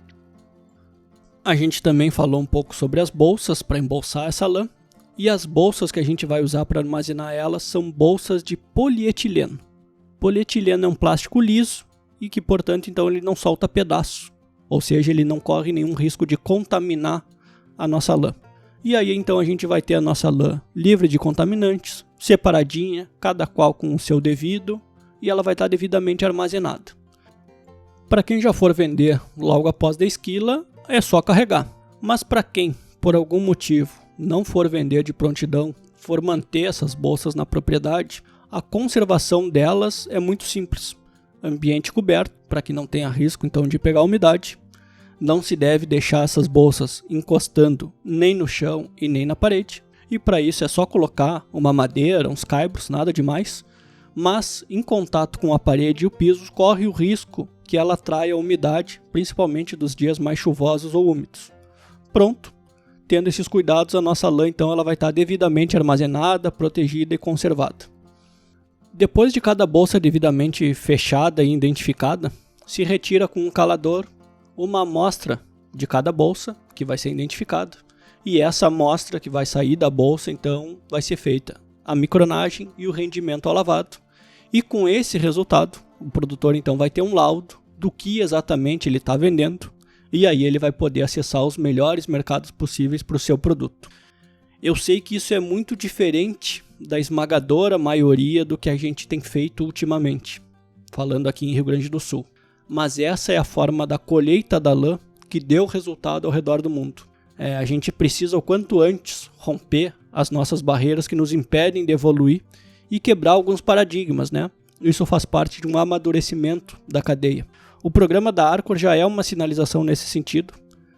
A gente também falou um pouco sobre as bolsas para embolsar essa lã, e as bolsas que a gente vai usar para armazenar elas são bolsas de polietileno. Polietileno é um plástico liso e que, portanto, então ele não solta pedaços, ou seja, ele não corre nenhum risco de contaminar a nossa lã. E aí então a gente vai ter a nossa lã livre de contaminantes, separadinha, cada qual com o seu devido, e ela vai estar devidamente armazenada. Para quem já for vender logo após da esquila, é só carregar. Mas para quem, por algum motivo, não for vender de prontidão, for manter essas bolsas na propriedade, a conservação delas é muito simples. Ambiente coberto, para que não tenha risco então de pegar umidade. Não se deve deixar essas bolsas encostando nem no chão e nem na parede. E para isso é só colocar uma madeira, uns caibros, nada demais. Mas em contato com a parede e o piso corre o risco que ela atraia a umidade, principalmente dos dias mais chuvosos ou úmidos. Pronto, tendo esses cuidados, a nossa lã então ela vai estar devidamente armazenada, protegida e conservada. Depois de cada bolsa devidamente fechada e identificada, se retira com um calador uma amostra de cada bolsa que vai ser identificada, e essa amostra que vai sair da bolsa então vai ser feita a micronagem e o rendimento ao lavado, e com esse resultado o produtor então vai ter um laudo do que exatamente ele está vendendo, e aí ele vai poder acessar os melhores mercados possíveis para o seu produto. Eu sei que isso é muito diferente da esmagadora maioria do que a gente tem feito ultimamente, falando aqui em Rio Grande do Sul. Mas essa é a forma da colheita da lã que deu resultado ao redor do mundo. A gente precisa o quanto antes romper as nossas barreiras que nos impedem de evoluir e quebrar alguns paradigmas, né? Isso faz parte de um amadurecimento da cadeia. O programa da Arcor já é uma sinalização nesse sentido.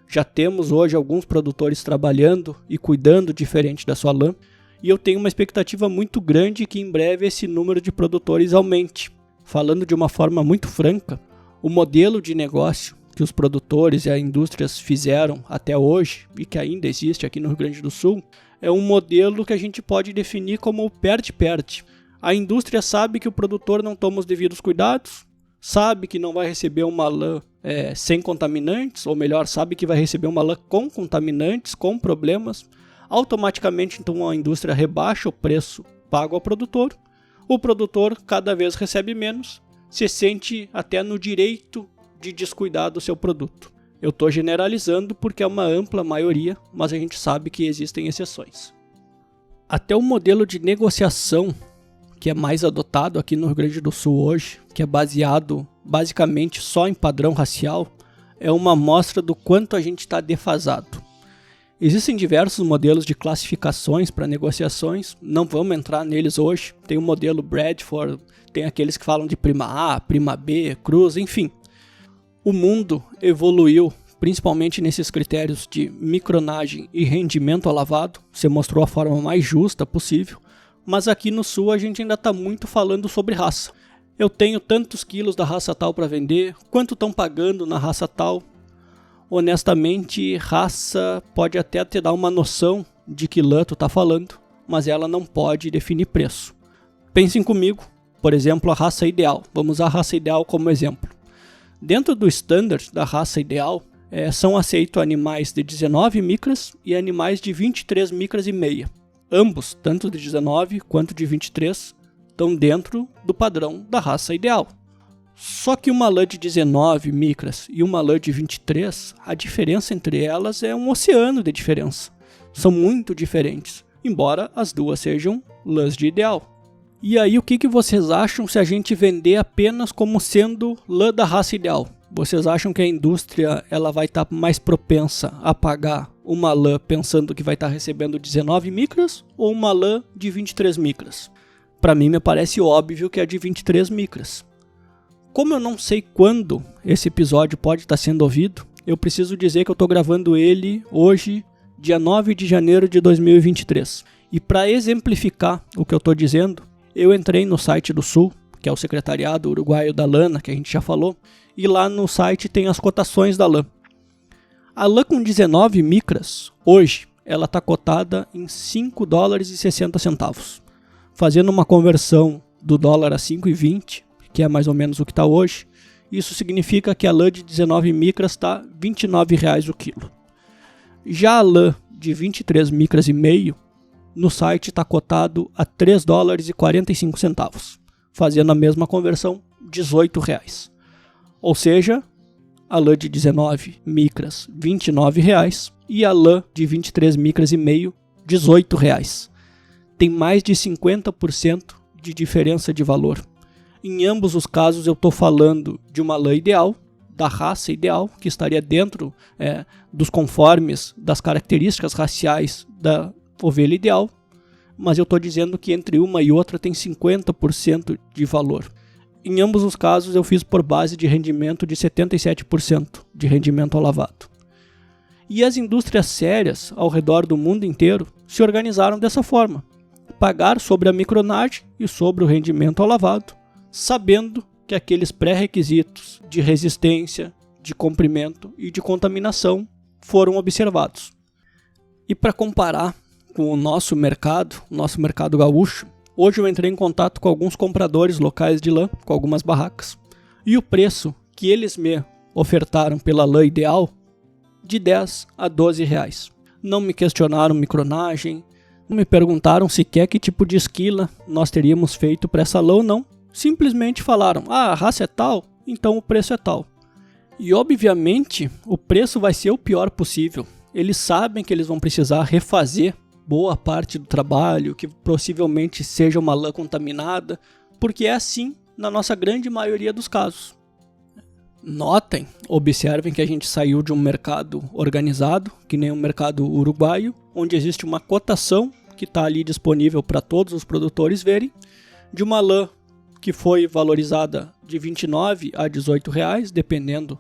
Já temos hoje alguns produtores trabalhando e cuidando diferente da sua lã, e eu tenho uma expectativa muito grande que em breve esse número de produtores aumente. Falando de uma forma muito franca, o modelo de negócio que os produtores e as indústrias fizeram até hoje, e que ainda existe aqui no Rio Grande do Sul, é um modelo que a gente pode definir como perde-perde. A indústria sabe que o produtor não toma os devidos cuidados, sabe que não vai receber uma lã sem contaminantes, ou melhor, sabe que vai receber uma lã com contaminantes, com problemas. Automaticamente, então, a indústria rebaixa o preço pago ao produtor. O produtor cada vez recebe menos, se sente até no direito de descuidar do seu produto. Eu estou generalizando porque é uma ampla maioria, mas a gente sabe que existem exceções. Até o modelo de negociação que é mais adotado aqui no Rio Grande do Sul hoje, que é baseado basicamente só em padrão racial, é uma amostra do quanto a gente está defasado. Existem diversos modelos de classificações para negociações, não vamos entrar neles hoje. Tem o modelo Bradford, tem aqueles que falam de prima A, prima B, cruz, enfim. O mundo evoluiu, principalmente nesses critérios de micronagem e rendimento ao lavado, se mostrou a forma mais justa possível, mas aqui no Sul a gente ainda está muito falando sobre raça. Eu tenho tantos quilos da raça tal para vender, quanto estão pagando na raça tal. Honestamente, raça pode até te dar uma noção de que lã tu tá falando, mas ela não pode definir preço. Pensem comigo, por exemplo, a raça ideal. Vamos usar a raça ideal como exemplo. Dentro do standard da raça ideal, são aceitos animais de 19 micras e animais de 23 micras e meia. Ambos, tanto de 19 quanto de 23, estão dentro do padrão da raça ideal. Só que uma lã de 19 micras e uma lã de 23, a diferença entre elas é um oceano de diferença. São muito diferentes, embora as duas sejam lãs de ideal. E aí, o que vocês acham se a gente vender apenas como sendo lã da raça ideal? Vocês acham que a indústria ela vai estar mais propensa a pagar uma lã pensando que vai estar recebendo 19 micras ou uma lã de 23 micras? Para mim, me parece óbvio que é de 23 micras. Como eu não sei quando esse episódio pode estar sendo ouvido, eu preciso dizer que eu estou gravando ele hoje, dia 9 de janeiro de 2023. E para exemplificar o que eu estou dizendo, eu entrei no site do Sul, que é o Secretariado Uruguaio da Lana, que a gente já falou, e lá no site tem as cotações da lã. A lã com 19 micras, hoje, ela está cotada em $5,60. Fazendo uma conversão do dólar a 5,20, que é mais ou menos o que está hoje, isso significa que a lã de 19 micras está R$ 29,00 o quilo. Já a lã de 23 micras e meio, no site está cotado a $3,45, fazendo a mesma conversão, R$ 18,00. Ou seja, a lã de 19 micras, R$ 29,00 e a lã de 23 micras e meio, R$ 18,00. Tem mais de 50% de diferença de valor. Em ambos os casos eu estou falando de uma lã ideal, da raça ideal, que estaria dentro dos conformes das características raciais da ovelha ideal, mas eu estou dizendo que entre uma e outra tem 50% de valor. Em ambos os casos eu fiz por base de rendimento de 77% de rendimento ao lavado. E as indústrias sérias ao redor do mundo inteiro se organizaram dessa forma: pagar sobre a micronagem e sobre o rendimento ao lavado, sabendo que aqueles pré-requisitos de resistência, de comprimento e de contaminação foram observados. E para comparar com o nosso mercado gaúcho, hoje eu entrei em contato com alguns compradores locais de lã, com algumas barracas, e o preço que eles me ofertaram pela lã ideal, de 10 a 12 reais. Não me questionaram micronagem, não me perguntaram sequer que tipo de esquila nós teríamos feito para essa lã ou não. Simplesmente falaram, a raça é tal, então o preço é tal. E obviamente o preço vai ser o pior possível. Eles sabem que eles vão precisar refazer boa parte do trabalho, que possivelmente seja uma lã contaminada, porque é assim na nossa grande maioria dos casos. Notem, observem que a gente saiu de um mercado organizado, que nem o mercado uruguaio, onde existe uma cotação que está ali disponível para todos os produtores verem, de uma lã que foi valorizada de 29 a 18 reais, dependendo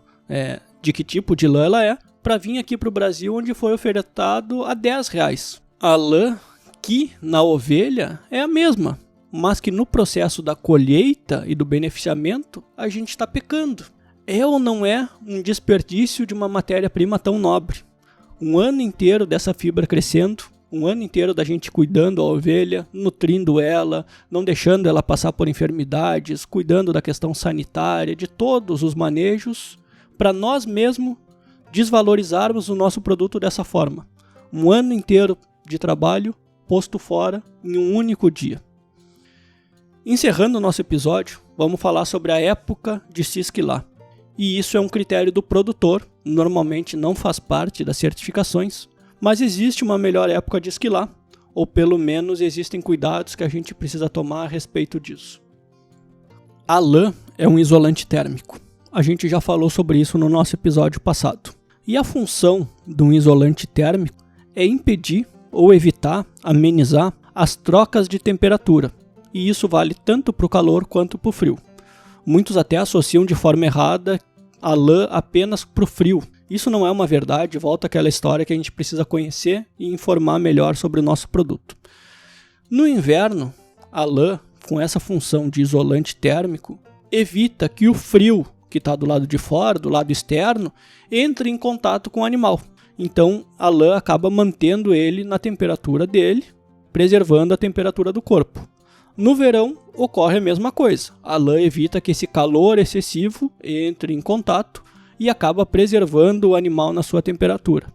de que tipo de lã ela é, para vir aqui para o Brasil, onde foi ofertado a 10 reais. A lã que na ovelha é a mesma, mas que no processo da colheita e do beneficiamento a gente está pecando. É ou não é um desperdício de uma matéria-prima tão nobre? Um ano inteiro dessa fibra crescendo, um ano inteiro da gente cuidando a ovelha, nutrindo ela, não deixando ela passar por enfermidades, cuidando da questão sanitária, de todos os manejos, para nós mesmos desvalorizarmos o nosso produto dessa forma. Um ano inteiro de trabalho posto fora em um único dia. Encerrando o nosso episódio, vamos falar sobre a época de se esquilar. E isso é um critério do produtor, normalmente não faz parte das certificações, mas existe uma melhor época de esquilar, ou pelo menos existem cuidados que a gente precisa tomar a respeito disso. A lã é um isolante térmico. A gente já falou sobre isso no nosso episódio passado. E a função de um isolante térmico é impedir ou evitar, amenizar as trocas de temperatura. E isso vale tanto para o calor quanto para o frio. Muitos até associam de forma errada a lã apenas para o frio. Isso não é uma verdade, volta àquela história que a gente precisa conhecer e informar melhor sobre o nosso produto. No inverno, a lã, com essa função de isolante térmico, evita que o frio que está do lado de fora, do lado externo, entre em contato com o animal. Então a lã acaba mantendo ele na temperatura dele, preservando a temperatura do corpo. No verão ocorre a mesma coisa. A lã evita que esse calor excessivo entre em contato e acaba preservando o animal na sua temperatura.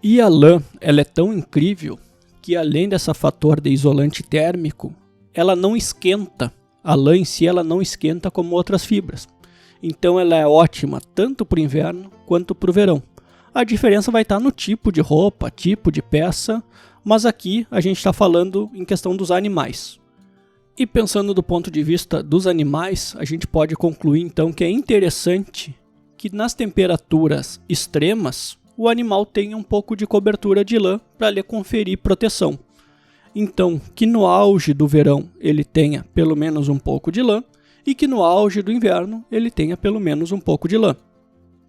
E a lã, ela é tão incrível que além desse fator de isolante térmico, ela não esquenta. A lã em si ela não esquenta como outras fibras. Então ela é ótima tanto para o inverno quanto para o verão. A diferença vai estar no tipo de roupa, tipo de peça, mas aqui a gente está falando em questão dos animais. E pensando do ponto de vista dos animais, a gente pode concluir então que é interessante que nas temperaturas extremas o animal tenha um pouco de cobertura de lã para lhe conferir proteção. Então, que no auge do verão ele tenha pelo menos um pouco de lã e que no auge do inverno ele tenha pelo menos um pouco de lã.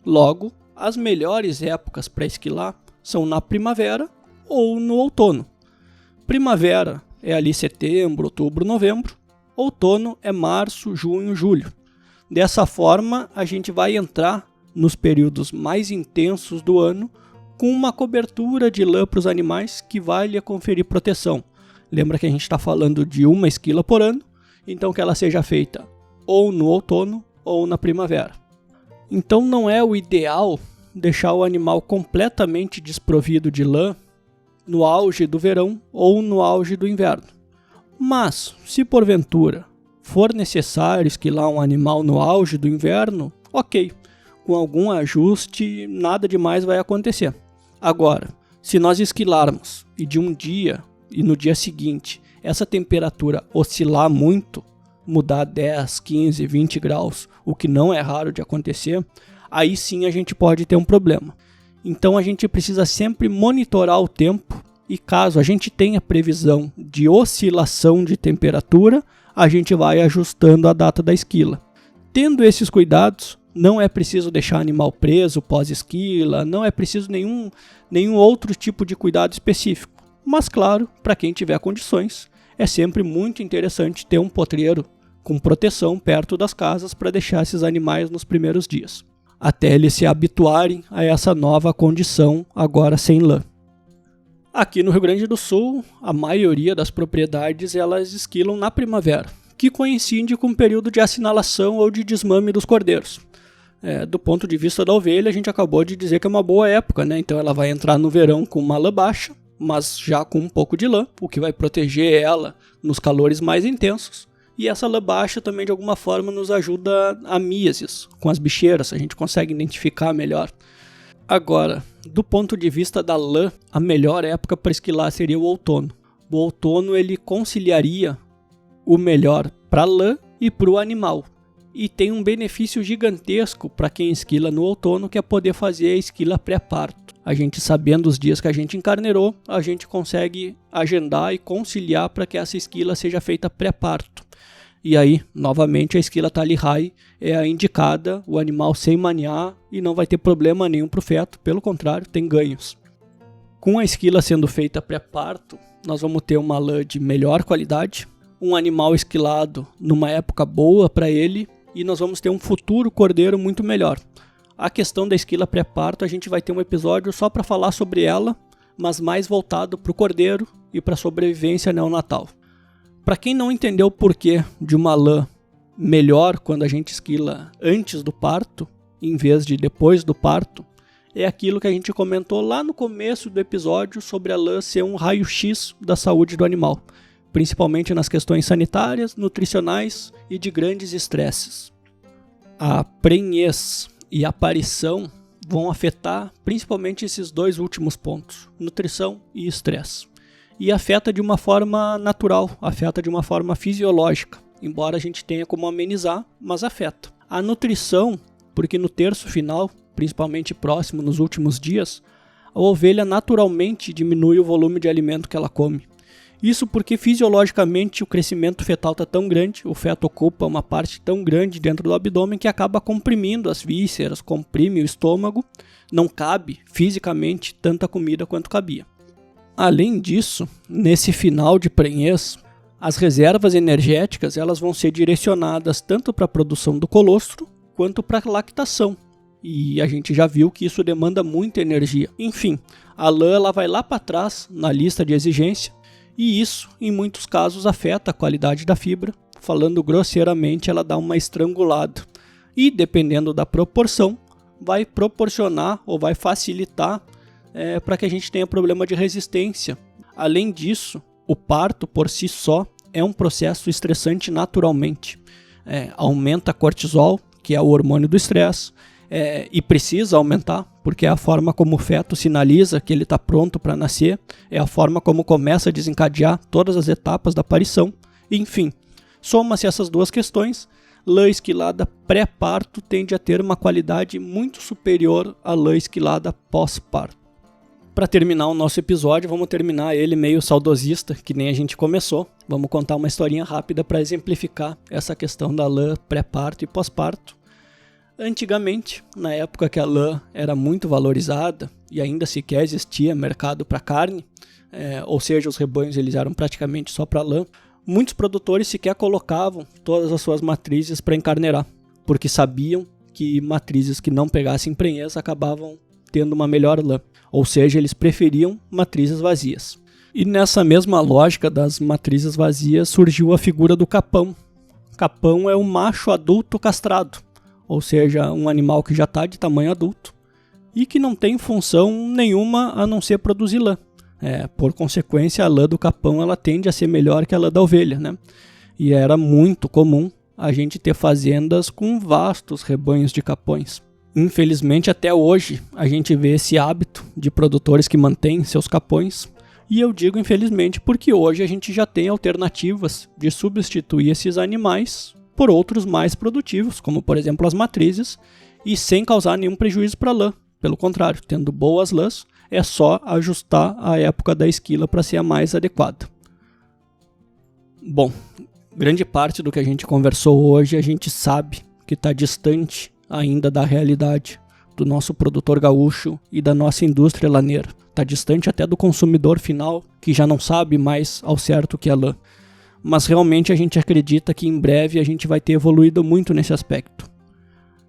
Logo, as melhores épocas para esquilar são na primavera ou no outono. Primavera é ali setembro, outubro, novembro. Outono é março, junho, julho. Dessa forma, a gente vai entrar nos períodos mais intensos do ano com uma cobertura de lã para os animais que vai lhe conferir proteção. Lembra que a gente está falando de uma esquila por ano, então que ela seja feita ou no outono ou na primavera. Então não é o ideal deixar o animal completamente desprovido de lã no auge do verão ou no auge do inverno. Mas, se porventura for necessário esquilar um animal no auge do inverno, ok, com algum ajuste nada demais vai acontecer. Agora, se nós esquilarmos e de um dia e no dia seguinte essa temperatura oscilar muito, mudar 10, 15, 20 graus, o que não é raro de acontecer, aí sim a gente pode ter um problema. Então a gente precisa sempre monitorar o tempo e caso a gente tenha previsão de oscilação de temperatura, a gente vai ajustando a data da esquila. Tendo esses cuidados, não é preciso deixar animal preso pós-esquila, não é preciso nenhum outro tipo de cuidado específico. Mas claro, para quem tiver condições, é sempre muito interessante ter um potreiro com proteção perto das casas para deixar esses animais nos primeiros dias, até eles se habituarem a essa nova condição agora sem lã. Aqui no Rio Grande do Sul, a maioria das propriedades elas esquilam na primavera, que coincide com o período de assinalação ou de desmame dos cordeiros. Do ponto de vista da ovelha, a gente acabou de dizer que é uma boa época, né? Então ela vai entrar no verão com uma lã baixa, mas já com um pouco de lã, o que vai proteger ela nos calores mais intensos. E essa lã baixa também de alguma forma nos ajuda a míasis, com as bicheiras, a gente consegue identificar melhor. Agora, do ponto de vista da lã, a melhor época para esquilar seria o outono. O outono ele conciliaria o melhor para a lã e para o animal. E tem um benefício gigantesco para quem esquila no outono, que é poder fazer a esquila pré-parto. A gente sabendo os dias que a gente encarneirou, a gente consegue agendar e conciliar para que essa esquila seja feita pré-parto. E aí, novamente, a esquila Tally High é a indicada, o animal sem maniar e não vai ter problema nenhum para o feto, pelo contrário, tem ganhos. Com a esquila sendo feita pré-parto, nós vamos ter uma lã de melhor qualidade, um animal esquilado numa época boa para ele e nós vamos ter um futuro cordeiro muito melhor. A questão da esquila pré-parto, a gente vai ter um episódio só para falar sobre ela, mas mais voltado para o cordeiro e para a sobrevivência neonatal. Para quem não entendeu o porquê de uma lã melhor quando a gente esquila antes do parto, em vez de depois do parto, é aquilo que a gente comentou lá no começo do episódio sobre a lã ser um raio-x da saúde do animal, principalmente nas questões sanitárias, nutricionais e de grandes estresses. A prenhez e a aparição vão afetar principalmente esses dois últimos pontos, nutrição e estresse. E afeta de uma forma natural, afeta de uma forma fisiológica, embora a gente tenha como amenizar, mas afeta. A nutrição, porque no terço final, principalmente próximo nos últimos dias, a ovelha naturalmente diminui o volume de alimento que ela come. Isso porque fisiologicamente o crescimento fetal está tão grande, o feto ocupa uma parte tão grande dentro do abdômen que acaba comprimindo as vísceras, comprime o estômago, não cabe fisicamente tanta comida quanto cabia. Além disso, nesse final de prenhez, as reservas energéticas elas vão ser direcionadas tanto para a produção do colostro quanto para a lactação. E a gente já viu que isso demanda muita energia. Enfim, a lã ela vai lá para trás na lista de exigência e isso, em muitos casos, afeta a qualidade da fibra. Falando grosseiramente, ela dá uma estrangulada. E, dependendo da proporção, vai proporcionar ou vai facilitar para que a gente tenha problema de resistência Além disso, o parto por si só é um processo estressante naturalmente. Aumenta cortisol, que é o hormônio do estresse, e precisa aumentar, porque é a forma como o feto sinaliza que ele está pronto para nascer, é a forma como começa a desencadear todas as etapas da aparição. Enfim, soma-se essas duas questões, lã esquilada pré-parto tende a ter uma qualidade muito superior à lã esquilada pós-parto. Para terminar o nosso episódio, vamos terminar ele meio saudosista, que nem a gente começou. Vamos contar uma historinha rápida para exemplificar essa questão da lã pré-parto e pós-parto. Antigamente, na época que a lã era muito valorizada e ainda sequer existia mercado para carne, ou seja, os rebanhos eles eram praticamente só para lã, muitos produtores sequer colocavam todas as suas matrizes para encarneirar, porque sabiam que matrizes que não pegassem prenhez acabavam tendo uma melhor lã, ou seja, eles preferiam matrizes vazias. E nessa mesma lógica das matrizes vazias surgiu a figura do capão. Capão é um macho adulto castrado, ou seja, um animal que já está de tamanho adulto e que não tem função nenhuma a não ser produzir lã. Por consequência, a lã do capão ela tende a ser melhor que a lã da ovelha, né? E era muito comum a gente ter fazendas com vastos rebanhos de capões. Infelizmente, até hoje, a gente vê esse hábito de produtores que mantêm seus capões. E eu digo infelizmente porque hoje a gente já tem alternativas de substituir esses animais por outros mais produtivos, como por exemplo as matrizes, e sem causar nenhum prejuízo para a lã. Pelo contrário, tendo boas lãs, é só ajustar a época da esquila para ser a mais adequada. Bom, grande parte do que a gente conversou hoje a gente sabe que está distante ainda da realidade do nosso produtor gaúcho e da nossa indústria laneira. Está distante até do consumidor final, que já não sabe mais ao certo o que é lã. Mas realmente a gente acredita que em breve a gente vai ter evoluído muito nesse aspecto,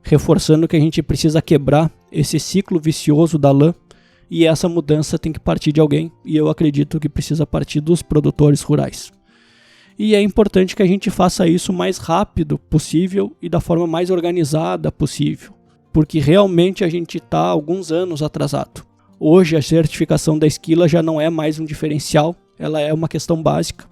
reforçando que a gente precisa quebrar esse ciclo vicioso da lã, e essa mudança tem que partir de alguém, e eu acredito que precisa partir dos produtores rurais. E é importante que a gente faça isso o mais rápido possível e da forma mais organizada possível, porque realmente a gente está há alguns anos atrasado. Hoje a certificação da esquila já não é mais um diferencial, ela é uma questão básica,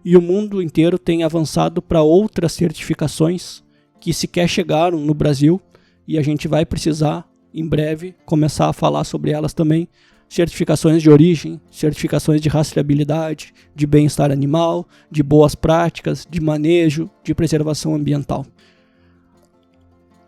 e o mundo inteiro tem avançado para outras certificações que sequer chegaram no Brasil, e a gente vai precisar, em breve, começar a falar sobre elas também. Certificações de origem, certificações de rastreabilidade, de bem-estar animal, de boas práticas, de manejo, de preservação ambiental.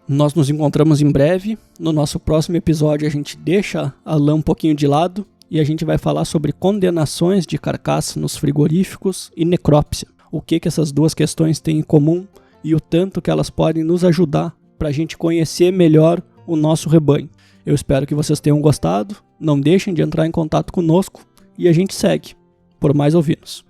Nós nos encontramos em breve. No nosso próximo episódio a gente deixa a lã um pouquinho de lado e a gente vai falar sobre condenações de carcaça nos frigoríficos e necrópsia. O que essas duas questões têm em comum e o tanto que elas podem nos ajudar para a gente conhecer melhor o nosso rebanho. Eu espero que vocês tenham gostado, não deixem de entrar em contato conosco e a gente segue por mais ovinos.